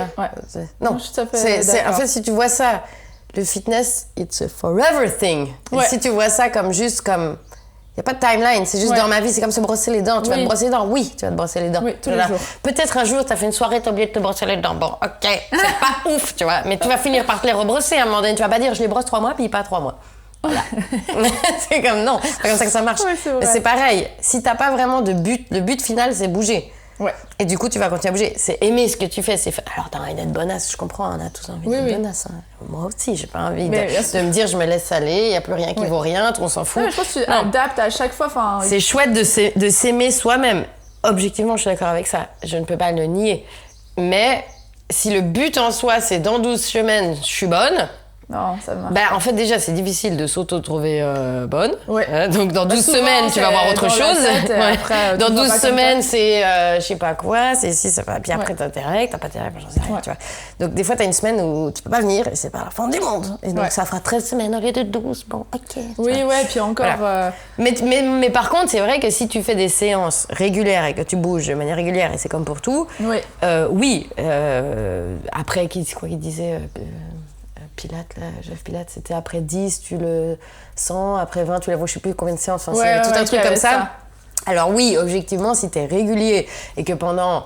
S2: Non, en fait, si tu vois ça, le fitness, it's a forever thing. Ouais. Si tu vois ça comme juste comme... Il n'y a pas de timeline, c'est juste dans ma vie, c'est comme se brosser les dents. Tu vas te brosser les dents? Oui, tu vas te brosser les dents.
S1: Oui, tous les jours.
S2: Peut-être un jour, tu as fait une soirée, tu as oublié de te brosser les dents. Bon, ok, c'est pas ouf, tu vois. Mais tu vas finir par te les rebrosser à un moment donné. Tu vas pas dire, je les brosse 3 mois, puis pas 3 mois. Voilà. C'est comme, non, c'est pas comme ça que ça marche.
S1: Ouais,
S2: mais c'est pareil, si t'as pas vraiment de but, le but final, c'est bouger.
S1: Ouais.
S2: Et du coup, tu vas continuer à bouger. C'est aimer ce que tu fais. Alors, t'as envie d'être bonasse, je comprends, on a tous envie d'être bonasse. Hein. Moi aussi, j'ai pas envie de me dire, je me laisse aller, il n'y a plus rien qui vaut rien, on s'en fout.
S1: Ouais, je pense que tu adaptes à chaque fois.
S2: C'est chouette de s'aimer soi-même. Objectivement, je suis d'accord avec ça. Je ne peux pas le nier. Mais si le but en soi, c'est dans 12 semaines, je suis bonne.
S1: Non, ça marche.
S2: En fait, déjà, c'est difficile de s'auto-trouver bonne.
S1: Ouais.
S2: Donc, dans 12 semaines, tu vas voir autre chose. Après, dans 12 semaines, c'est je sais pas quoi, c'est si, ça va. Puis après, t'as tes règles, t'as pas tes règles, j'en sais rien, tu vois. Donc, des fois, t'as une semaine où tu peux pas venir et c'est pas la fin du monde. Et donc, ça fera 13 semaines au lieu de 12. Bon, ok.
S1: Oui, puis encore.
S2: Voilà. Mais par contre, c'est vrai que si tu fais des séances régulières et que tu bouges de manière régulière, et c'est comme pour tout, après, qui disait. Pilates, là, Jeff Pilates, c'était après 10, tu le sens, après 20, tu la vois, je sais plus combien de séances, c'est tout un truc comme ça. Alors oui, objectivement, si t'es régulier et que pendant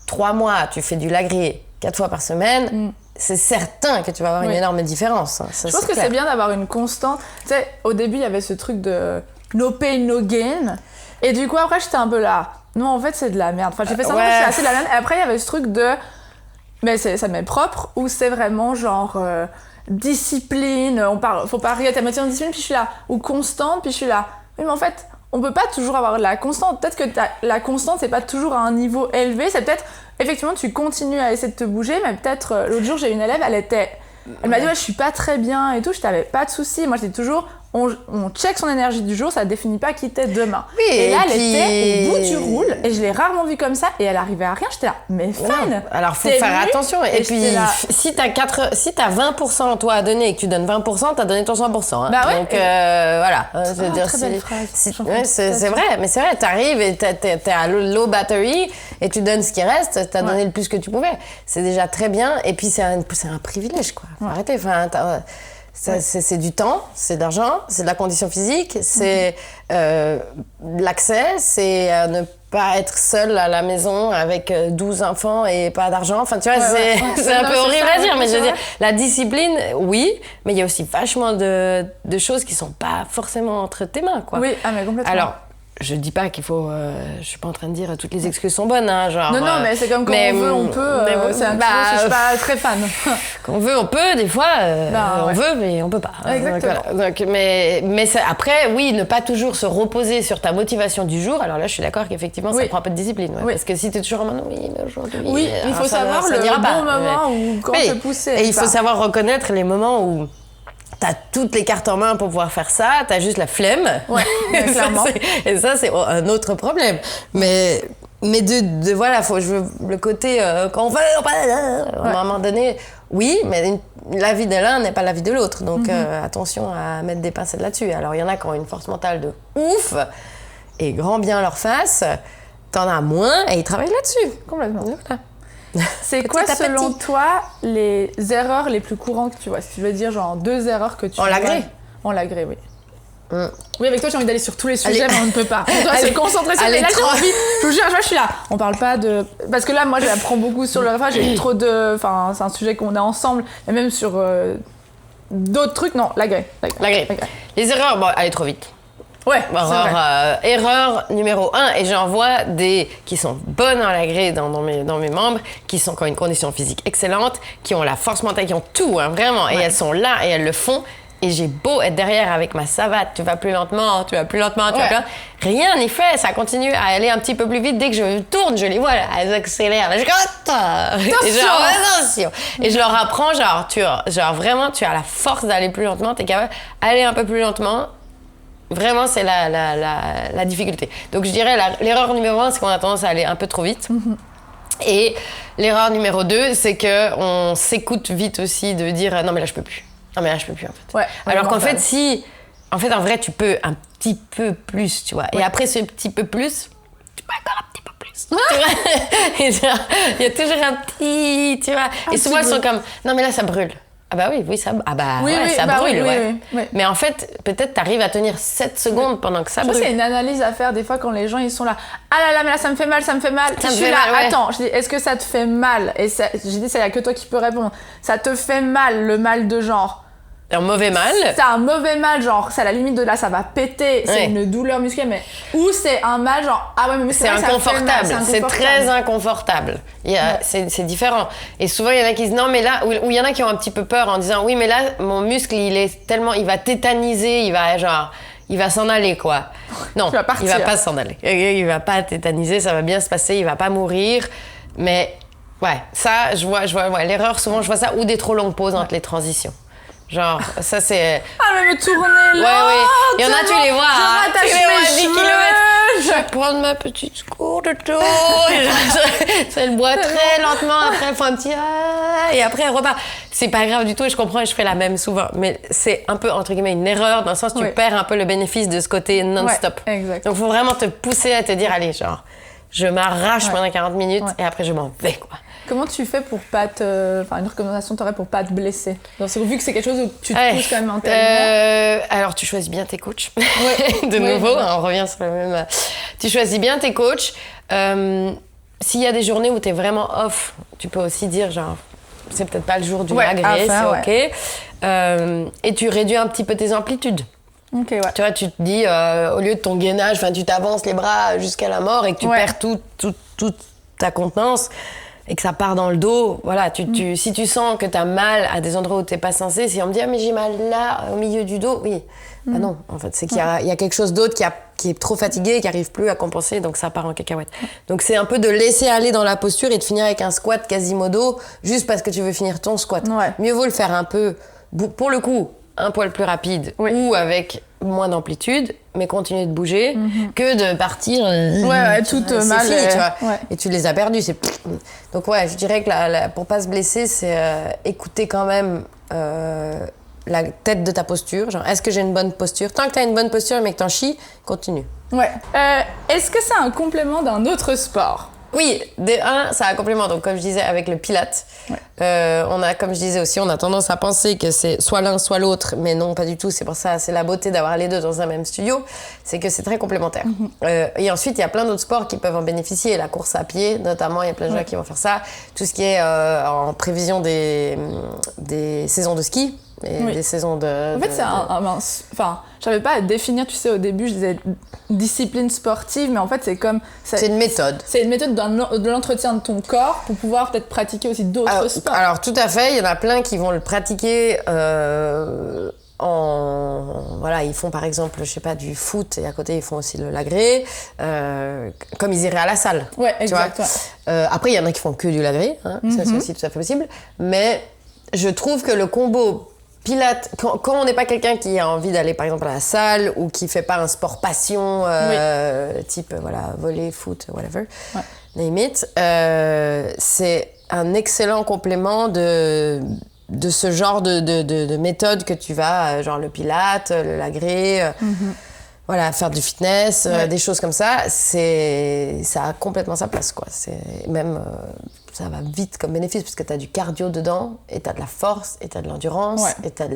S2: 3 mois, tu fais du lagrier 4 fois par semaine, c'est certain que tu vas avoir une énorme différence. Hein. Ça,
S1: je pense que c'est bien d'avoir une constante. Tu sais, au début, il y avait ce truc de no pain, no gain. Et du coup, après, j'étais un peu là. Non, en fait, c'est de la merde. Enfin, j'ai fait ça, c'est assez de la merde. Et après, il y avait ce truc de... Mais ça m'est propre, où c'est vraiment genre discipline, faut pas arriver à ta moitié en discipline, puis je suis là, ou constante, puis je suis là. Oui, mais en fait, on peut pas toujours avoir de la constante. Peut-être que la constante, c'est pas toujours à un niveau élevé, c'est peut-être, effectivement, tu continues à essayer de te bouger, mais peut-être, l'autre jour, j'ai une élève, elle m'a dit, ouais, je suis pas très bien et tout, je t'avais pas de soucis. Moi, j'étais toujours on check son énergie du jour, ça définit pas qui t'es demain.
S2: Oui,
S1: et là, elle
S2: puis...
S1: était au bout du roule, et je l'ai rarement vue comme ça, et elle arrivait à rien. J'étais là, mais fan.
S2: Alors, faut faire attention. Et puis,
S1: là...
S2: si t'as 20% toi à donner et que tu donnes 20%, t'as donné ton 100%. Hein.
S1: Bah ouais.
S2: Donc, voilà.
S1: Je veux dire, très belle phrase.
S2: C'est vrai, mais c'est vrai, t'arrives et t'es à low battery et tu donnes ce qui reste, t'as donné le plus que tu pouvais. C'est déjà très bien, et puis c'est un privilège, quoi. Faut arrêter. Enfin, c'est du temps, c'est de l'argent, c'est de la condition physique, c'est l'accès, c'est ne pas être seule à la maison avec 12 enfants et pas d'argent. Enfin, tu vois, c'est un peu horrible à dire, mais je veux dire, la discipline, oui, mais il y a aussi vachement de choses qui sont pas forcément entre tes mains, quoi.
S1: Oui, mais complètement.
S2: Alors, je dis pas qu'il faut... je suis pas en train de dire toutes les excuses sont bonnes, hein, genre...
S1: Non, mais c'est comme quand on veut, on peut. C'est un je suis pas très fan.
S2: Quand on veut, on peut, des fois, on veut, mais on peut pas.
S1: Exactement.
S2: Donc, mais après, oui, ne pas toujours se reposer sur ta motivation du jour. Alors là, je suis d'accord qu'effectivement, ça prend un peu de discipline. Ouais, parce que si t'es toujours en mode, oui, mais aujourd'hui...
S1: Oui, il faut savoir le bon moment où quand te pousser.
S2: Et il faut savoir reconnaître les moments où... T'as toutes les cartes en main pour pouvoir faire ça, t'as juste la flemme. Ouais, clairement. Et ça, c'est un autre problème. Mais voilà, le côté quand on veut, à un moment donné, oui, mais la vie de l'un n'est pas la vie de l'autre. Donc attention à mettre des pincettes là-dessus. Alors il y en a qui ont une force mentale de ouf, et grand bien leur face. T'en as moins, et ils travaillent là-dessus.
S1: Complètement. Voilà. C'est quoi, selon toi, les erreurs les plus courantes que tu vois? Si tu veux dire, genre, 2 erreurs que tu vois.
S2: En l'agré?
S1: En l'agré, oui. Oui, avec toi, j'ai envie d'aller sur tous les sujets, mais on ne peut pas. On doit se concentrer sur les là, j'ai envie. Je vous jure, je suis là. On parle pas de... Parce que là, moi, j'apprends beaucoup sur le refrain. J'ai trop de... Enfin, c'est un sujet qu'on a ensemble. Et même sur d'autres trucs. Non, l'agré.
S2: Les erreurs, bon, allez trop vite.
S1: Ouais,
S2: erreur numéro 1, et j'en vois des qui sont bonnes en l'agré dans mes membres, qui ont une condition physique excellente, qui ont la force mentale, qui ont tout, hein, vraiment, et elles sont là et elles le font. Et j'ai beau être derrière avec ma savate, tu vas plus lentement, rien n'y fait, ça continue à aller un petit peu plus vite. Dès que je tourne, je les vois, là, elles accélèrent, là, attention. Et je leur apprends, vraiment, tu as la force d'aller plus lentement, t'es capable d'aller un peu plus lentement. Vraiment, c'est la difficulté. Donc, je dirais, l'erreur numéro 1, c'est qu'on a tendance à aller un peu trop vite. Et l'erreur numéro 2, c'est qu'on s'écoute vite aussi de dire « Non, mais là, je peux plus. Non, mais là, je peux plus, en fait. »
S1: Ouais,
S2: alors qu'en fait, en vrai, tu peux un petit peu plus, tu vois. Ouais. Et après ce petit peu plus, tu peux encore un petit peu plus. Tu vois. Et il y a toujours un petit, tu vois. Et souvent, ils sont comme « Non, mais là, ça brûle. » Ah bah oui, ça brûle, ouais. Mais en fait, peut-être t'arrives à tenir 7 secondes pendant que ça brûle.
S1: Je pense qu'il y a une analyse à faire des fois quand les gens ils sont là. Ah là, mais là ça me fait mal. Je suis là, attends, je dis, est-ce que ça te fait mal? Et j'ai dit, c'est que toi qui peux répondre. Ça te fait mal, le mal de genre?
S2: Un mauvais mal.
S1: C'est un mauvais mal, genre, c'est à la limite de là, ça va péter, c'est une douleur musculaire, mais. Ou c'est un mal, genre, ah ouais, mais
S2: c'est inconfortable, c'est très inconfortable. C'est différent. Et souvent, il y en a qui disent non, mais là, ou il y en a qui ont un petit peu peur en disant oui, mais là, mon muscle, il va tétaniser, il va s'en aller, quoi. Non, il va pas s'en aller. Il va pas tétaniser, ça va bien se passer, il va pas mourir. Mais, ça, je vois l'erreur, souvent, je vois ça, ou des trop longues pauses entre les transitions. Genre, ça c'est...
S1: Ah, mais me tourner là!
S2: Ouais. Il y en a, tu les vois.
S1: Tu les vois à 10 kilomètres.
S2: Je vais prendre ma petite cour de tour. Elle boit très lentement. Après, elle fait un petit... Et après, elle repart. C'est pas grave du tout. Et je comprends et je fais la même souvent. Mais c'est un peu, entre guillemets, une erreur. Dans le sens où tu perds un peu le bénéfice de ce côté non-stop.
S1: Exact.
S2: Donc, il faut vraiment te pousser à te dire, allez, genre, je m'arrache pendant 40 minutes et après, je m'en vais, quoi.
S1: Comment tu fais pour pas te... Enfin, une recommandation t'aurais pour pas te blesser? Vu que c'est quelque chose où tu te pousses quand même mentalement.
S2: Alors, tu choisis bien tes coachs. De nouveau, on revient sur le même... Tu choisis bien tes coachs. S'il y a des journées où t'es vraiment off, tu peux aussi dire, genre, c'est peut-être pas le jour du agré, c'est OK. Et tu réduis un petit peu tes amplitudes.
S1: Okay,
S2: Tu vois, tu te dis, au lieu de ton gainage, tu t'avances les bras jusqu'à la mort et que tu perds toute ta contenance, et que ça part dans le dos, voilà, si tu sens que t'as mal à des endroits où t'es pas censé, si on me dit « Ah, mais j'ai mal là, au milieu du dos », oui. Bah non, en fait, c'est qu'il y a quelque chose d'autre qui est trop fatigué et qui arrive plus à compenser, donc ça part en cacahuète. Donc c'est un peu de laisser aller dans la posture et de finir avec un squat quasimodo, juste parce que tu veux finir ton squat. Ouais. Mieux vaut le faire un peu, pour le coup, un poil plus rapide ou avec moins d'amplitude, mais continuer de bouger, que de partir
S1: toute mal.
S2: Fini, tu vois. Et tu les as perdus. Donc je dirais que pour pas se blesser, c'est écouter quand même la tête de ta posture. Genre, est-ce que j'ai une bonne posture? Tant que t'as une bonne posture, mais que t'en chies, continue.
S1: Est-ce que c'est un complément d'un autre sport?
S2: Oui, c'est un complément. Donc, comme je disais, avec le Pilates, comme je disais aussi, on a tendance à penser que c'est soit l'un, soit l'autre, mais non, pas du tout. C'est pour ça, c'est la beauté d'avoir les deux dans un même studio, c'est que c'est très complémentaire. Et ensuite, il y a plein d'autres sports qui peuvent en bénéficier. La course à pied, notamment, il y a plein de gens qui vont faire ça. Tout ce qui est en prévision des saisons de ski. Des saisons de...
S1: En fait, c'est enfin, j'avais pas à définir, tu sais, au début, je disais discipline sportive, mais en fait, c'est comme...
S2: C'est une méthode.
S1: C'est une méthode de l'entretien de ton corps pour pouvoir peut-être pratiquer aussi d'autres sports.
S2: Alors, tout à fait. Il y en a plein qui vont le pratiquer ils font par exemple, je sais pas, du foot, et à côté, ils font aussi l'agré, comme ils iraient à la salle.
S1: Ouais, exact.
S2: Après, il y en a qui font que du lagré, ça c'est aussi tout à fait possible. Mais je trouve que le combo Pilates, quand on n'est pas quelqu'un qui a envie d'aller par exemple à la salle ou qui fait pas un sport passion type volley, foot, whatever, name it, c'est un excellent complément de ce genre de méthode que tu vas, genre le Pilates, l'agré, faire du fitness, des choses comme ça, ça a complètement sa place, quoi. C'est même ça va vite comme bénéfice parce que tu as du cardio dedans et tu as de la force et tu as de l'endurance et tu as de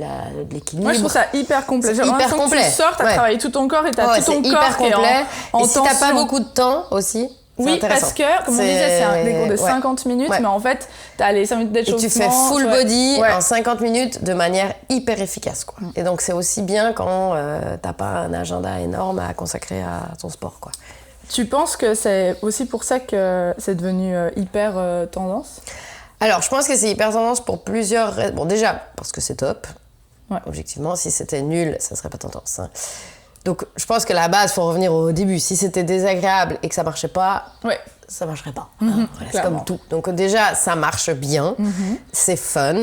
S2: l'équilibre.
S1: Moi je trouve ça hyper complet.
S2: C'est hyper complet.
S1: Tu sors, tu as travaillé tout ton corps et tu as tout ton corps
S2: hyper complet.
S1: En
S2: et si tu pas beaucoup de temps aussi, c'est intéressant.
S1: Parce que, comme on disait, c'est des cours de 50 minutes, mais en fait, tu as les 5 minutes d'échauffement.
S2: Et tu fais full body en 50 minutes de manière hyper efficace, quoi. Et donc c'est aussi bien quand tu n'as pas un agenda énorme à consacrer à ton sport, quoi.
S1: Tu penses que c'est aussi pour ça que c'est devenu hyper tendance?
S2: Alors, je pense que c'est hyper tendance pour plusieurs raisons. Bon, déjà, parce que c'est top. Objectivement, si c'était nul, ça serait pas tendance. Hein. Donc, je pense que la base, faut revenir au début. Si c'était désagréable et que ça marchait pas, ça marcherait pas. C'est comme tout. Donc déjà, ça marche bien, c'est fun.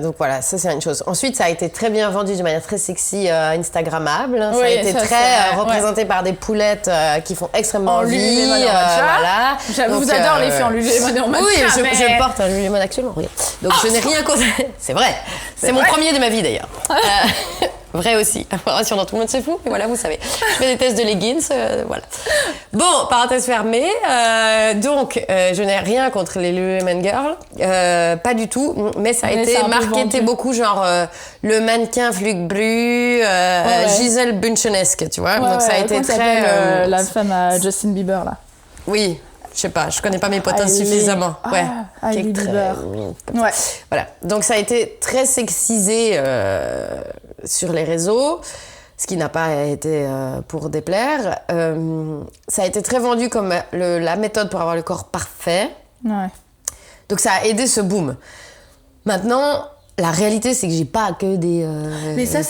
S2: Donc voilà, ça c'est une chose. Ensuite, ça a été très bien vendu de manière très sexy, Instagrammable. Ça a été très représenté par des poulettes qui font extrêmement envie.
S1: Voilà. Vous adore les filles en Lululemon et en matcha.
S2: Oui, je porte un Lululemon actuellement. Oui. Donc je n'ai rien contre. C'est vrai. C'est mon premier de ma vie d'ailleurs. Vrai aussi. Information dont tout le monde se fout. Et voilà, vous savez. Je fais des tests de leggings. Voilà. Bon, parenthèse fermée. Donc, je n'ai rien contre les Lululemon Girls. Pas du tout. Mais ça a été marketé beaucoup, genre le mannequin Flugbru, Gisèle Bunchenesque, tu vois. Donc, ça a été très...
S1: la femme à Justin Bieber, là.
S2: Oui. Je sais pas, je connais pas mes potins suffisamment.
S1: Hailey Bieber.
S2: Voilà. Donc ça a été très sexisé sur les réseaux, ce qui n'a pas été pour déplaire. Ça a été très vendu comme la méthode pour avoir le corps parfait. Donc ça a aidé ce boom. Maintenant, la réalité, c'est que j'ai pas que des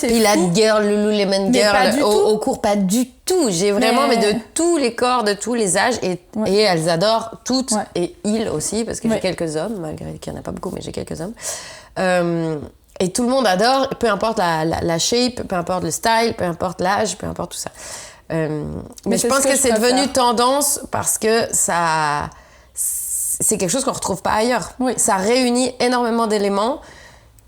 S2: Pilates Girl, Lululemon Girl au cours, pas du tout. J'ai vraiment mais de tous les corps, de tous les âges et elles adorent toutes et ils aussi parce que j'ai quelques hommes, malgré qu'il y en a pas beaucoup, mais j'ai quelques hommes. Et tout le monde adore, peu importe la shape, peu importe le style, peu importe l'âge, peu importe tout ça. Mais je pense que c'est devenu tendance parce que c'est quelque chose qu'on retrouve pas ailleurs. Ça réunit énormément d'éléments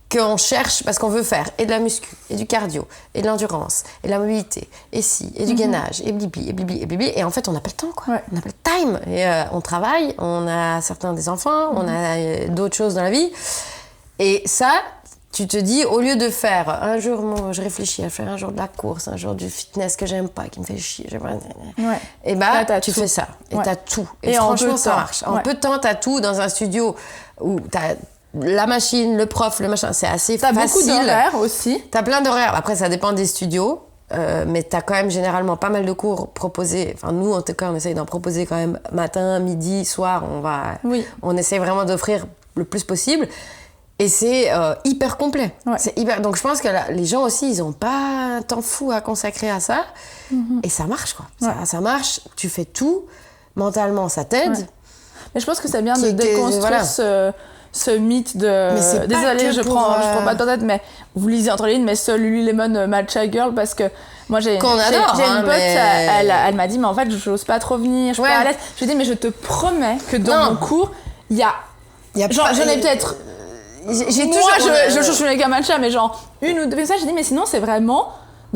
S2: qu'on cherche parce qu'on veut faire et de la muscu, et du cardio, et de l'endurance, et de la mobilité, et et du gainage, et blibli, et blibli, et blibli. Et en fait, on n'a pas le temps, quoi. On n'a pas le time. Et on travaille, on a certains des enfants, on a d'autres choses dans la vie. Et ça, tu te dis, au lieu de faire un jour, je réfléchis à faire un jour de la course, un jour du fitness que j'aime pas, qui me fait chier, et là, tu fais ça. Et t'as tout. Et franchement, ça marche. En peu de temps, t'as tout dans un studio où t'as la machine, le prof, le machin, c'est assez facile.
S1: T'as beaucoup d'horaires aussi.
S2: T'as plein d'horaires. Après, ça dépend des studios. Mais t'as quand même généralement pas mal de cours proposés. Enfin, nous, en tout cas, on essaye d'en proposer quand même matin, midi, soir. On essaye vraiment d'offrir le plus possible. Et c'est hyper complet. C'est hyper... Donc, je pense que les gens aussi, ils ont pas un temps fou à consacrer à ça. Et ça marche, quoi. Ça marche. Tu fais tout. Mentalement, ça t'aide.
S1: Mais je pense que c'est bien de déconstruire ce mythe de...
S2: Mais c'est
S1: Désolée, je prends pas de tête, mais vous lisez entre les lignes, mais ce Lululemon Matcha Girl, parce que moi j'ai une pote, elle m'a dit, mais en fait, j'ose pas trop venir, je suis pas à l'aise. Je lui ai dit, mais je te promets que dans mon cours, il y a genre, j'en ai peut-être... je suis méga matcha, mais genre, une ou deux personnes, j'ai dit, mais sinon, c'est vraiment...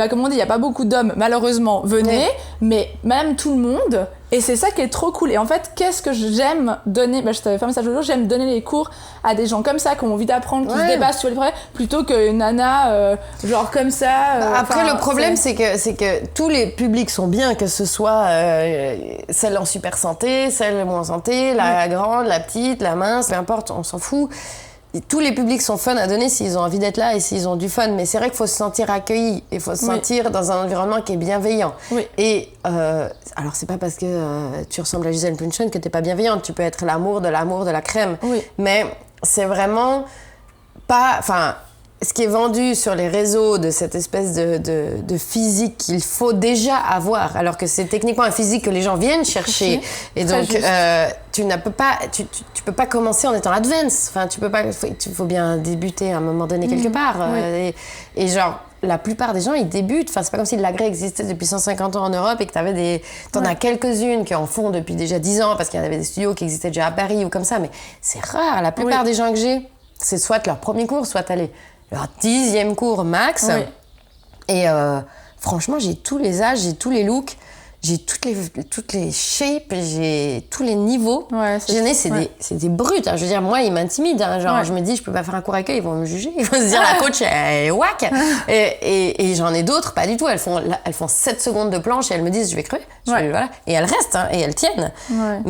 S1: comme on dit, il n'y a pas beaucoup d'hommes, malheureusement, venez, mais même tout le monde, et c'est ça qui est trop cool. Et en fait, qu'est-ce que j'aime donner, je t'avais fait un message l'autre jour, j'aime donner les cours à des gens comme ça, qui ont envie d'apprendre, qui se dépassent sur les projets, plutôt qu'une nana, genre comme ça.
S2: Après, le problème, c'est que tous les publics sont bien, que ce soit celle en super santé, celle moins santé, la grande, la petite, la mince, peu importe, on s'en fout. Tous les publics sont fun à donner s'ils ont envie d'être là et s'ils ont du fun. Mais c'est vrai qu'il faut se sentir accueilli. Il faut se sentir dans un environnement qui est bienveillant. Oui. Et alors, c'est pas parce que tu ressembles à Gisèle Bündchen que t'es pas bienveillante. Tu peux être l'amour de la crème. Oui. Mais c'est vraiment pas... Enfin, ce qui est vendu sur les réseaux de cette espèce de physique qu'il faut déjà avoir, alors que c'est techniquement un physique que les gens viennent chercher. Et donc, tu peux pas commencer en étant advance. Enfin, tu peux pas. Il faut bien débuter à un moment donné quelque part. Et genre, la plupart des gens, ils débutent. Enfin, c'est pas comme si l'agré existait depuis 150 ans en Europe et que t'en as quelques-unes qui en font depuis déjà 10 ans parce qu'il y en avait des studios qui existaient déjà à Paris ou comme ça. Mais c'est rare. La plupart des gens que j'ai, c'est soit leur premier cours, soit leur 10e cours max. Oui. Et franchement, j'ai tous les âges, j'ai tous les looks, j'ai toutes les shapes, j'ai tous les niveaux. Ouais, c'est des brutes. Hein. Je veux dire, moi, ils m'intimident. Hein. Genre, je me dis, je peux pas faire un cours avec eux, ils vont me juger. Ils vont se dire, la coach, elle est whack. Et j'en ai d'autres, pas du tout. Elles font 7 secondes de planche et elles me disent, je vais crever. Voilà. Et elles restent, hein, et elles tiennent. Ouais.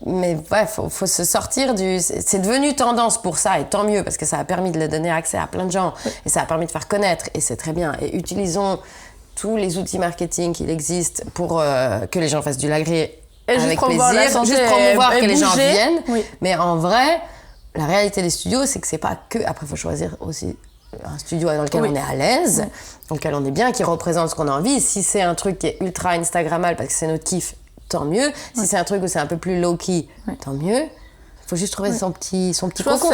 S2: Mais faut se sortir du... C'est devenu tendance pour ça, et tant mieux, parce que ça a permis de donner accès à plein de gens. Et ça a permis de faire connaître, et c'est très bien. Et utilisons tous les outils marketing qu'il existe pour que les gens fassent du lagré avec plaisir, juste promouvoir que les gens viennent. Oui. Mais en vrai, la réalité des studios, c'est que c'est pas que... Après, il faut choisir aussi un studio dans lequel on est à l'aise, dans lequel on est bien, qui représente ce qu'on a envie. Si c'est un truc qui est ultra Instagrammable parce que c'est notre kiff, tant mieux. Si c'est un truc où c'est un peu plus low-key, tant mieux. Il faut juste trouver son petit cocon.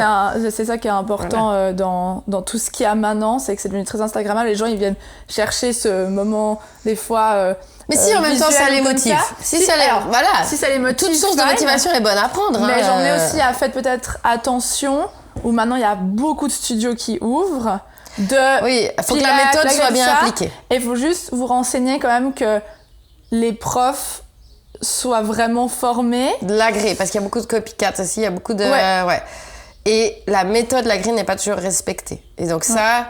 S1: C'est ça qui est important dans tout ce qu'il y a maintenant, c'est que c'est devenu très Instagrammable. Les gens, ils viennent chercher ce moment, des fois...
S2: mais si en même temps ça les motive. Si ça les motive, toute source de motivation est bonne à prendre.
S1: Mais j'en ai aussi à faire peut-être attention, où maintenant il y a beaucoup de studios qui ouvrent.
S2: Oui, il faut que la méthode soit bien appliquée.
S1: Et il faut juste vous renseigner quand même que les profs soient vraiment formés.
S2: De l'agré, parce qu'il y a beaucoup de copycats aussi, il y a beaucoup de... Et la méthode de l'agré n'est pas toujours respectée. Et donc ça,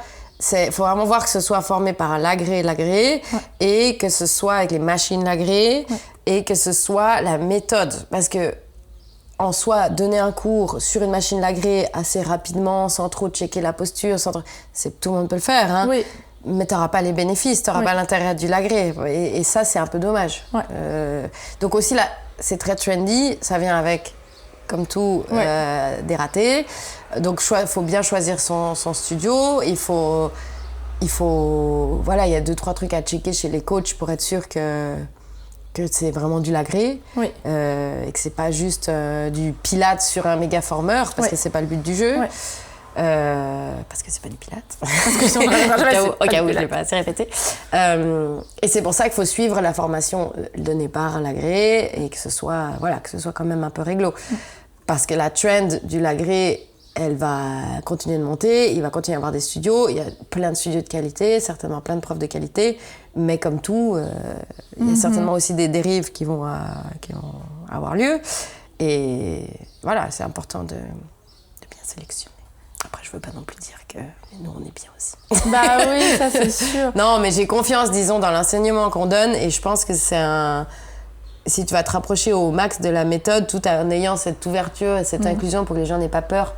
S2: faut vraiment voir que ce soit formé par l'agré, et que ce soit avec les machines l'agré, et que ce soit la méthode. Parce que, en soi, donner un cours sur une machine l'agré assez rapidement, sans trop checker la posture, tout le monde peut le faire, hein. Oui. Mais tu n'auras pas les bénéfices, tu n'auras pas l'intérêt du lagré. Et ça, c'est un peu dommage. Ouais. Donc aussi, là, c'est très trendy. Ça vient avec, comme tout, des ratés. Donc, il faut bien choisir son studio. Il faut... Voilà, il y a 2-3 trucs à checker chez les coachs pour être sûr que c'est vraiment du lagré. Oui. Et que c'est pas juste du pilates sur un méga formeur, parce que c'est pas le but du jeu. Ouais. Parce que c'est pas du pilates. Au cas où je l'ai pas assez répété. Et c'est pour ça qu'il faut suivre la formation donnée par l'agré et que ce soit quand même un peu réglo. Parce que la trend du lagré, elle va continuer de monter, il va continuer à y avoir des studios, il y a plein de studios de qualité, certainement plein de profs de qualité, mais comme tout, il y a certainement aussi des dérives qui vont avoir lieu. Et voilà, c'est important de bien sélectionner. Après, je veux pas non plus dire que nous, on est bien aussi.
S1: Bah oui, ça c'est sûr.
S2: Non, mais j'ai confiance, disons, dans l'enseignement qu'on donne, et je pense que si tu vas te rapprocher au max de la méthode, tout en ayant cette ouverture et cette inclusion pour que les gens n'aient pas peur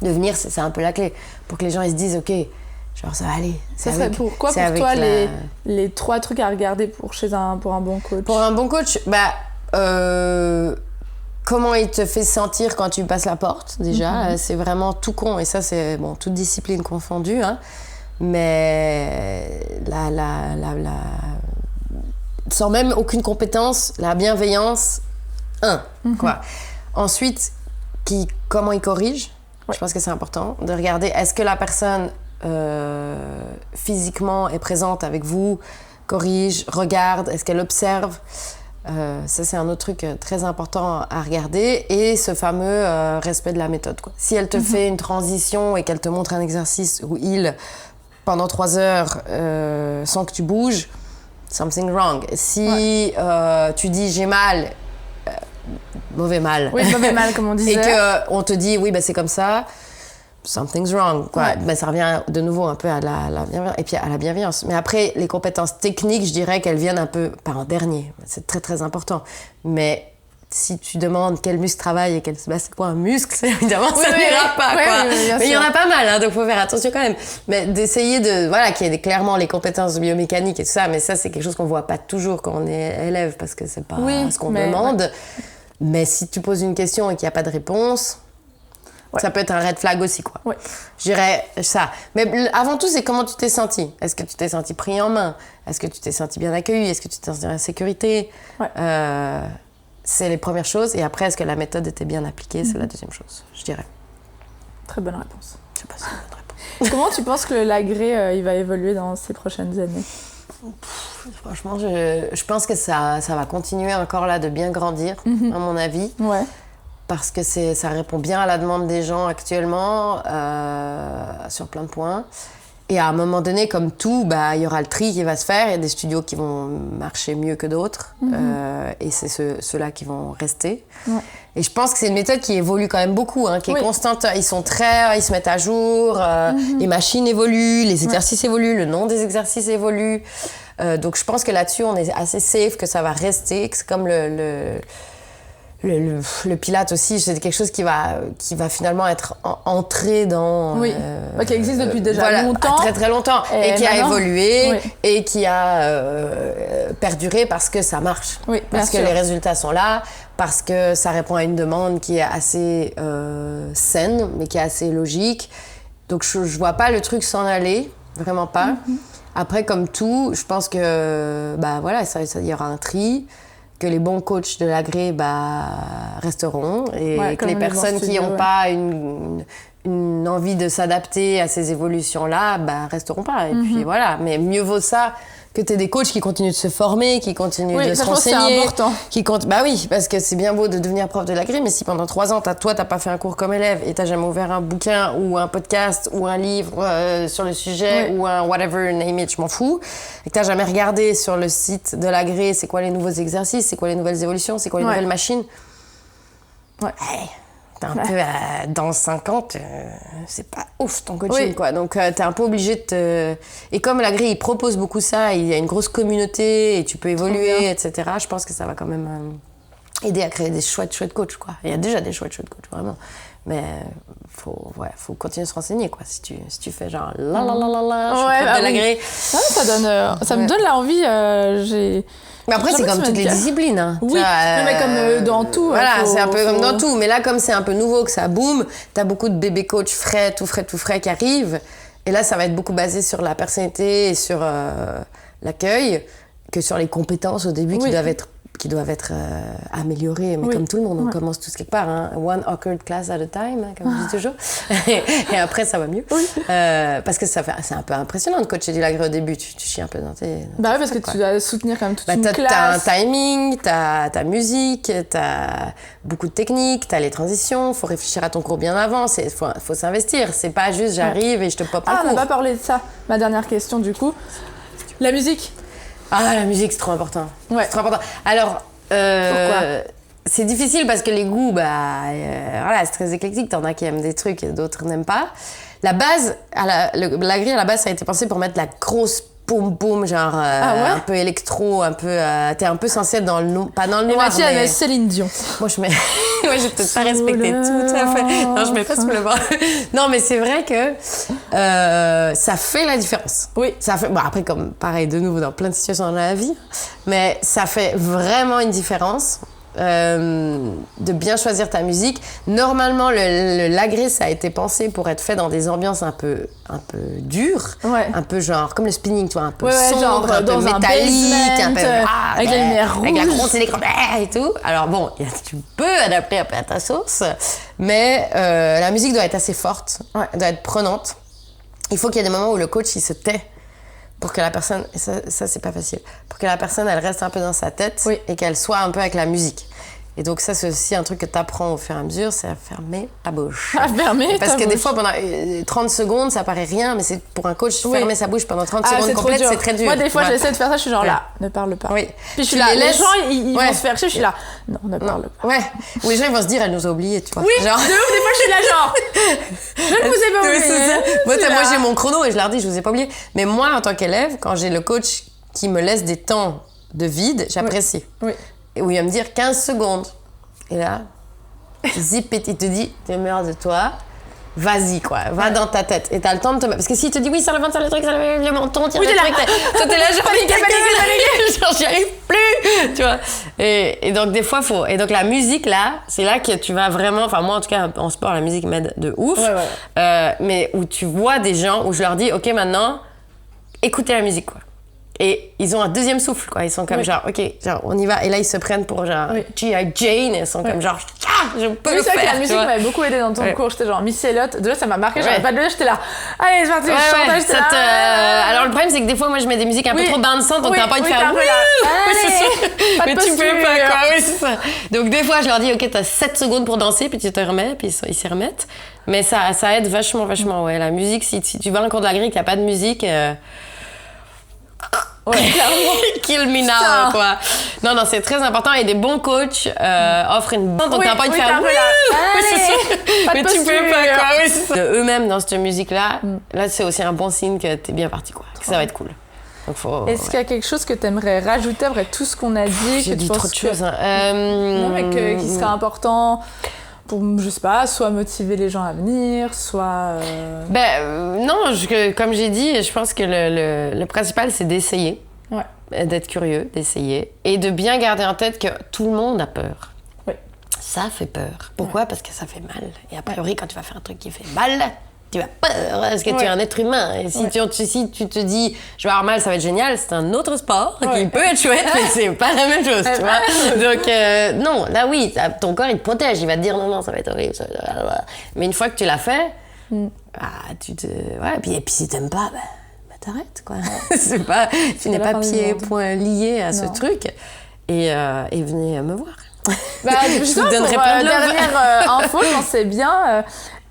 S2: de venir, c'est un peu la clé. Pour que les gens ils se disent, ok, genre ça va aller.
S1: Pourquoi pour toi les 3 trucs à regarder pour un bon coach?
S2: Pour un bon coach, comment il te fait sentir quand tu passes la porte, déjà. C'est vraiment tout con, et ça, c'est toute discipline confondue. Hein. Mais sans même aucune compétence, la bienveillance, quoi. Ensuite, comment il corrige. Je pense que c'est important de regarder est-ce que la personne physiquement est présente avec vous, corrige, regarde, est-ce qu'elle observe. Ça, c'est un autre truc très important à regarder. Et ce fameux respect de la méthode, quoi. Si elle te fait une transition et qu'elle te montre un exercice où pendant 3 heures, sans que tu bouges, something wrong. Si tu dis j'ai mal, mauvais mal.
S1: Oui, mauvais mal, comme on disait.
S2: Et qu'on te dit oui, c'est comme ça, something's wrong, quoi. Ça revient de nouveau un peu à la bienveillance, et puis à la bienveillance. Mais après, les compétences techniques, je dirais qu'elles viennent un peu par un dernier. C'est très, très important. Mais si tu demandes quel muscle travaille et c'est quoi un muscle, évidemment, ça n'ira pas, quoi. Mais il y en a pas mal, hein, donc faut faire attention quand même. Mais d'essayer qu'il y ait clairement les compétences biomécaniques et tout ça, mais ça, c'est quelque chose qu'on voit pas toujours quand on est élève, parce que c'est pas ce qu'on demande. Ouais. Mais si tu poses une question et qu'il n'y a pas de réponse, ça peut être un red flag aussi, quoi. Ouais. Je dirais ça. Mais avant tout, c'est comment tu t'es senti. Est-ce que tu t'es senti pris en main? Est-ce que tu t'es senti bien accueilli? Est-ce que tu t'es senti en sécurité? C'est les premières choses. Et après, est-ce que la méthode était bien appliquée? C'est la deuxième chose, je dirais.
S1: Très bonne réponse.
S2: Je sais pas si c'est une bonne réponse.
S1: Comment tu penses que l'agré il va évoluer dans ces prochaines années?
S2: Franchement, je pense que ça va continuer encore là de bien grandir, à mon avis. Ouais. Parce que ça répond bien à la demande des gens actuellement, sur plein de points. Et à un moment donné, comme tout, il y aura le tri qui va se faire. Il y a des studios qui vont marcher mieux que d'autres. Et c'est ceux-là qui vont rester. Ouais. Et je pense que c'est une méthode qui évolue quand même beaucoup, qui est constante. Ils se mettent à jour, les machines évoluent, les exercices évoluent, le nom des exercices évolue. Donc je pense que là-dessus, on est assez safe, que ça va rester, que c'est comme le Pilate aussi, c'est quelque chose qui va finalement être entré dans...
S1: Oui, qui existe depuis déjà longtemps.
S2: Très très longtemps, et qui a évolué, et qui a perduré parce que ça marche. Oui, parce que les résultats sont là, parce que ça répond à une demande qui est assez saine, mais qui est assez logique. Donc je vois pas le truc s'en aller, vraiment pas. Après, comme tout, je pense que il y aura un tri, que les bons coachs de l'agré resteront, et que les personnes qui n'ont pas une envie de s'adapter à ces évolutions-là resteront pas. Et puis voilà, mais mieux vaut ça que tu aies des coachs qui continuent de se former, qui continuent de se renseigner.
S1: C'est important.
S2: Oui, parce que c'est bien beau de devenir prof de l'agré, mais si pendant 3 ans, t'as pas fait un cours comme élève et t'as jamais ouvert un bouquin ou un podcast ou un livre sur le sujet ou un whatever, name it, je m'en fous, et que t'as jamais regardé sur le site de l'agré c'est quoi les nouveaux exercices, c'est quoi les nouvelles évolutions, c'est quoi les nouvelles machines. T'es un peu dans 50, c'est pas ouf ton coaching, quoi. Donc t'es un peu obligé de te... Et comme l'agré, il propose beaucoup ça, il y a une grosse communauté et tu peux évoluer, etc. Je pense que ça va quand même aider à créer des chouettes coachs, quoi. Il y a déjà des chouettes coachs, vraiment. Mais faut continuer de se renseigner, quoi. Si tu fais genre je suis prof de l'agré.
S1: Ça me donne l'envie.
S2: Mais après, c'est comme toutes les disciplines. Hein.
S1: Oui, mais comme dans tout.
S2: Voilà, c'est un peu comme dans tout. Mais là, comme c'est un peu nouveau, que ça boom, t'as beaucoup de bébés coachs tout frais qui arrivent. Et là, ça va être beaucoup basé sur la personnalité et sur l'accueil, que sur les compétences au début qui doivent être améliorées. Mais comme tout le monde, on commence tous quelque part. Hein. One awkward class at a time, comme je dis toujours. Et après, ça va mieux. Oui. Parce que c'est un peu impressionnant de coacher du l'agré au début. Tu chies un peu dans tes...
S1: parce que tu dois soutenir quand même toute une classe.
S2: T'as un timing, t'as ta musique, t'as beaucoup de techniques, t'as les transitions. Faut réfléchir à ton cours bien avant. Faut s'investir. C'est pas juste j'arrive et je te pop un cours.
S1: On n'a pas parlé de ça. Ma dernière question, du coup. La musique.
S2: La musique, c'est trop important.
S1: Ouais.
S2: C'est trop important. Alors,
S1: pourquoi?
S2: C'est difficile parce que les goûts, c'est très éclectique. T'en as qui aiment des trucs et d'autres n'aiment pas. La base, l'agré, à la base, ça a été pensé pour mettre la grosse boum, genre un peu électro, un peu... t'es un peu censé être dans le noir, pas dans le noir,
S1: mais... avec Céline Dion.
S2: Moi, je vais peut-être pas respecter tout à fait. Non, je mets pas sous le bras. Non, mais c'est vrai que ça fait la différence. Oui. Ça fait... Bon, après, comme pareil, de nouveau, dans plein de situations dans la vie, mais ça fait vraiment une différence. de bien choisir ta musique. Normalement, l'agré, ça a été pensé pour être fait dans des ambiances un peu dures, un peu genre comme le spinning, tu vois, un peu sombre, un peu métallique, un peu
S1: avec les lumières rouges,
S2: avec la grosse électron et tout. Alors bon, tu peux adapter un peu à ta sauce, mais la musique doit être assez forte, elle doit être prenante. Il faut qu'il y ait des moments où le coach il se tait. Pour que la personne, et ça c'est pas facile, pour que la personne elle reste un peu dans sa tête et qu'elle soit un peu avec la musique. Et donc ça c'est aussi un truc que tu apprends au fur et à mesure, c'est à fermer ta bouche.
S1: À fermer
S2: Parce
S1: ta
S2: que
S1: bouche.
S2: des fois pendant 30 secondes ça paraît rien, mais c'est pour un coach fermer sa bouche pendant 30 secondes complètes, c'est très dur.
S1: Moi des fois j'essaie de faire ça, je suis genre là, ne parle pas.
S2: Oui.
S1: Puis je suis là, les gens ils vont se faire chier, je suis là, non, ne parle pas.
S2: Ouais. Ou les gens ils vont se dire elle nous a oubliés, tu vois.
S1: Oui,
S2: genre...
S1: de ouf, des fois je suis là genre, je ne vous ai pas oublié.
S2: Moi j'ai mon chrono et je leur dis je vous ai pas oublié. Mais moi en tant qu'élève, quand j'ai le coach qui me laisse des temps de vide, j'apprécie.
S1: Oui.
S2: Et où il va me dire 15 secondes. Et là, zip, il te dit, t'es meilleur de toi, vas-y quoi, va dans ta tête. Et t'as le temps de te mettre. Parce que s'il te dit oui, ça le ventre, ça le truc, ça le menton, tire le truc, toi t'es là, genre, genre j'y arrive plus, tu vois. Et donc des fois, et donc la musique là, c'est là que tu vas vraiment, enfin moi en tout cas en sport, la musique m'aide de ouf. Mais où tu vois des gens, où je leur dis, ok maintenant, écoutez la musique quoi. Et ils ont un deuxième souffle, quoi. Ils sont comme genre, ok, genre, on y va. Et là, ils se prennent pour genre G.I. Jane. Et ils sont comme genre, je peux le faire.
S1: C'est vrai que la musique m'avait beaucoup aidé dans ton cours. J'étais genre Miss Elliott. Déjà, ça m'a marqué. J'avais pas de le j'étais là. Allez, c'est parti, je chantais, j'étais là.
S2: Alors, le problème, c'est que des fois, moi, je mets des musiques un peu trop dansantes, donc t'as pas envie de faire. Mais tu peux pas, quoi. Oui, c'est ça. Donc, des fois, je leur dis, ok, t'as 7 secondes pour danser, puis tu te remets, puis ils s'y remettent. Mais ça aide vachement, ouais. La musique, si tu vas à un cours de la grille, qu'il n'y a pas de musique. Ouais, kill me now, quoi. Non, c'est très important et des bons coachs offrent une bonne. Donc t'as pas envie de faire. Mais tu peux pas, quoi. Oui, c'est ça. Eux-mêmes dans cette musique-là, là c'est aussi un bon signe que t'es bien parti, quoi. Que ça va être cool. Donc
S1: Est-ce qu'il y a quelque chose que t'aimerais rajouter après tout ce qu'on a dit?
S2: J'ai dit trop de choses.
S1: Non, mais qui serait important pour, je sais pas, soit motiver les gens à venir, soit...
S2: non, comme j'ai dit, je pense que le principal, c'est d'essayer. D'être curieux, d'essayer. Et de bien garder en tête que tout le monde a peur. Ça fait peur. Pourquoi? Parce que ça fait mal. Et a priori, quand tu vas faire un truc qui fait mal, tu as peur, parce que tu es un être humain. Et si tu te dis, je vais avoir mal, ça va être génial, c'est un autre sport qui peut être chouette, mais c'est pas la même chose, tu vois. Donc, non, là oui, ton corps, il te protège, il va te dire, non, ça va être horrible. Mais une fois que tu l'as fait, et puis si t'aimes pas, t'arrêtes, quoi. Tu n'es pas pieds-poings liés à ce truc. Et venez me voir.
S1: Je vous donnerai plein de dernière info, j'en sais bien.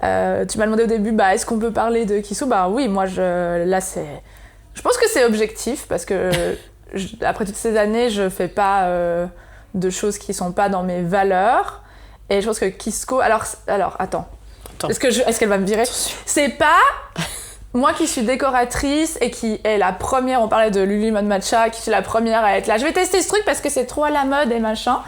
S1: Tu m'as demandé au début, est-ce qu'on peut parler de Kissou? Oui, moi, je pense que c'est objectif parce que après toutes ces années, je fais pas de choses qui sont pas dans mes valeurs. Et je pense que Kisco... Alors attends. Est-ce qu'elle va me virer? C'est pas... Moi qui suis décoratrice et qui est la première, on parlait de Lulu Mode Matcha, qui suis la première à être là. Je vais tester ce truc parce que c'est trop à la mode et machin.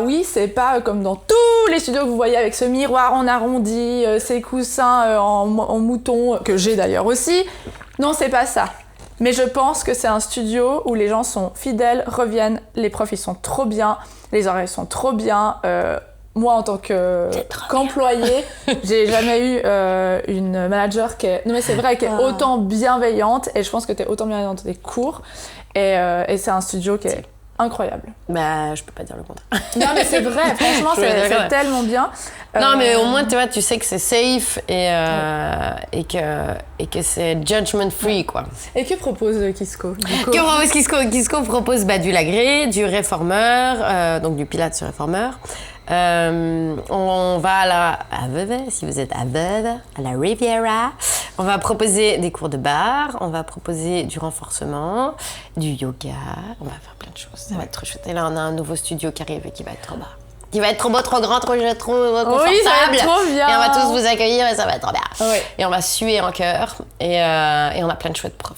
S1: Oui, c'est pas comme dans tous les studios que vous voyez avec ce miroir en arrondi, ces coussins en mouton, que j'ai d'ailleurs aussi. Non, c'est pas ça. Mais je pense que c'est un studio où les gens sont fidèles, reviennent, les profs ils sont trop bien, les horaires sont trop bien. Moi, en tant qu'employée, j'ai jamais eu une manager qui est... Non mais c'est vrai, qui est autant bienveillante, et je pense que t'es autant bienveillante des cours. Et c'est un studio qui est incroyable.
S2: Je peux pas dire le contraire.
S1: Non mais c'est vrai, franchement, c'est tellement bien.
S2: Non mais au moins, tu sais que c'est safe et que c'est judgment free, quoi.
S1: Et que propose Kisco?
S2: Que propose Kisco? Kisco propose du lagré, du réformeur, donc du pilates sur réformeur. On va à la si vous êtes à Vevey, à la Riviera, on va proposer des cours de barre, on va proposer du renforcement, du yoga, on va faire plein de choses, ça va être trop chouette. Et là on a un nouveau studio qui arrive et qui va être trop bas. Qui va être trop beau, trop grand, trop confortable.
S1: Oui, ça va être trop bien.
S2: Et on va tous vous accueillir et ça va être trop bien.
S1: Oui.
S2: Et on va suer en cœur et on a plein de chouettes profs.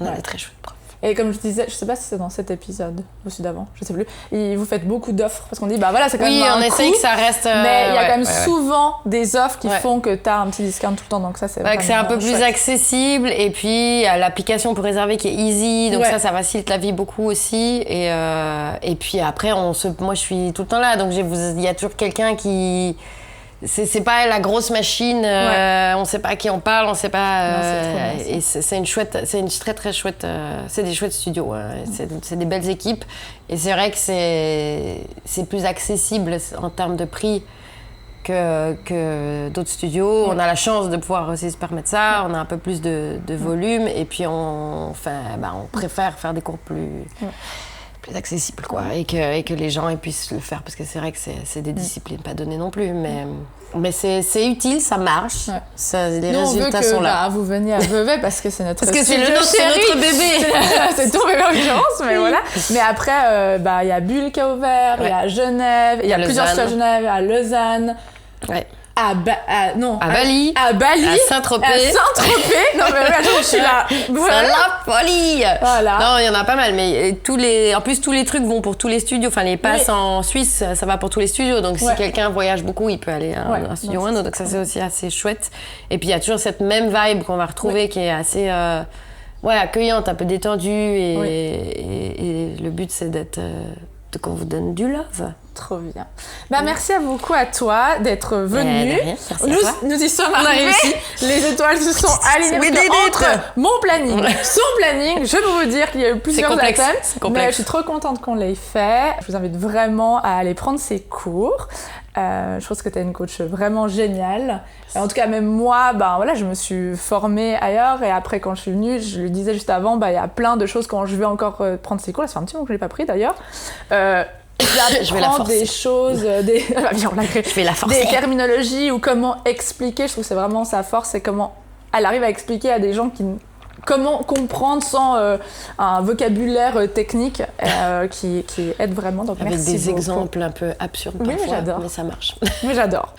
S2: On a des très chouettes profs.
S1: Et comme je disais, je sais pas si c'est dans cet épisode ou celui d'avant, je sais plus, et vous faites beaucoup d'offres parce qu'on dit bah voilà, c'est quand même un
S2: on essaye
S1: coût,
S2: que ça reste.
S1: mais il y a quand même souvent des offres qui font que t'as un petit discount tout le temps, donc ça c'est vraiment
S2: que c'est un peu plus accessible, et puis l'application pour réserver qui est easy, donc ça facilite la vie beaucoup aussi, et puis après moi je suis tout le temps là, donc il y a toujours quelqu'un qui. C'est pas la grosse machine, on sait pas à qui on parle, on sait pas. Et c'est une très très chouette. C'est des chouettes studios, c'est des belles équipes. Et c'est vrai que c'est plus accessible en termes de prix que d'autres studios. On a la chance de pouvoir aussi se permettre ça, on a un peu plus de volume, et puis on préfère faire des cours plus accessible, quoi, et que les gens puissent le faire, parce que c'est vrai que c'est des disciplines pas données non plus, mais c'est utile, ça marche, les résultats sont là.
S1: Vous veniez à Vevey parce que c'est notre
S2: c'est notre bébé.
S1: C'est ton bébé en l'occurrence, mais voilà. Mais après, il y a Bulle qui a ouvert, il y a Genève, il y a plusieurs studios à Genève, à Lausanne. À Bali. À
S2: Saint-Tropez.
S1: Non, mais là, je suis là.
S2: Voilà. C'est la folie.
S1: Voilà.
S2: Non, il y en a pas mal, mais en plus, tous les trucs vont pour tous les studios. Enfin, les passes en Suisse, ça va pour tous les studios. Donc, si quelqu'un voyage beaucoup, il peut aller à un studio ou un autre. Donc, ça, c'est aussi assez chouette. Et puis, il y a toujours cette même vibe qu'on va retrouver qui est assez accueillante, un peu détendue. Et le but, c'est qu'on vous donne du love.
S1: Trop bien. Merci beaucoup à toi d'être venu. Nous y sommes arrivés. Les étoiles se sont alignées. Entre mon planning, son planning, je peux vous dire qu'il y a eu plusieurs attentes. Mais je suis trop contente qu'on l'ait fait. Je vous invite vraiment à aller prendre ses cours. Je pense que tu es une coach vraiment géniale. En tout cas, même moi, je me suis formée ailleurs. Et après, quand je suis venue, je le disais juste avant, il y a plein de choses quand je vais encore prendre ses cours. Ça fait un petit moment que je ne l'ai pas pris d'ailleurs.
S2: Je vais la forcer.
S1: Des choses, des terminologies ou comment expliquer. Je trouve que c'est vraiment sa force, c'est comment elle arrive à expliquer à des gens comment comprendre sans un vocabulaire technique qui aide vraiment. Donc,
S2: avec des
S1: beaucoup.
S2: exemples un peu absurdes parfois, mais ça marche.
S1: Mais j'adore.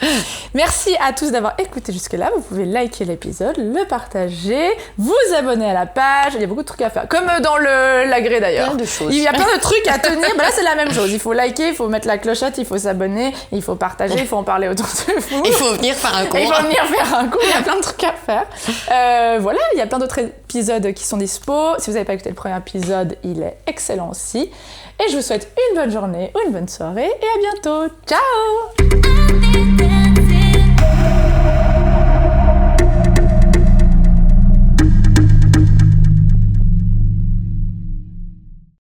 S1: Merci à tous d'avoir écouté jusque-là. Vous pouvez liker l'épisode, le partager, vous abonner à la page. Il y a beaucoup de trucs à faire, comme dans l'agré d'ailleurs.
S2: Plein de choses.
S1: Il y a plein de trucs à tenir. Là, c'est la même chose. Il faut liker, il faut mettre la clochette, il faut s'abonner, il faut partager, il faut en parler autour de vous.
S2: Il faut venir faire un cours.
S1: Il y a plein de trucs à faire. Il y a plein d'autres épisodes qui sont dispo. Si vous n'avez pas écouté le premier épisode, il est excellent aussi. Et je vous souhaite une bonne journée ou une bonne soirée et à bientôt. Ciao!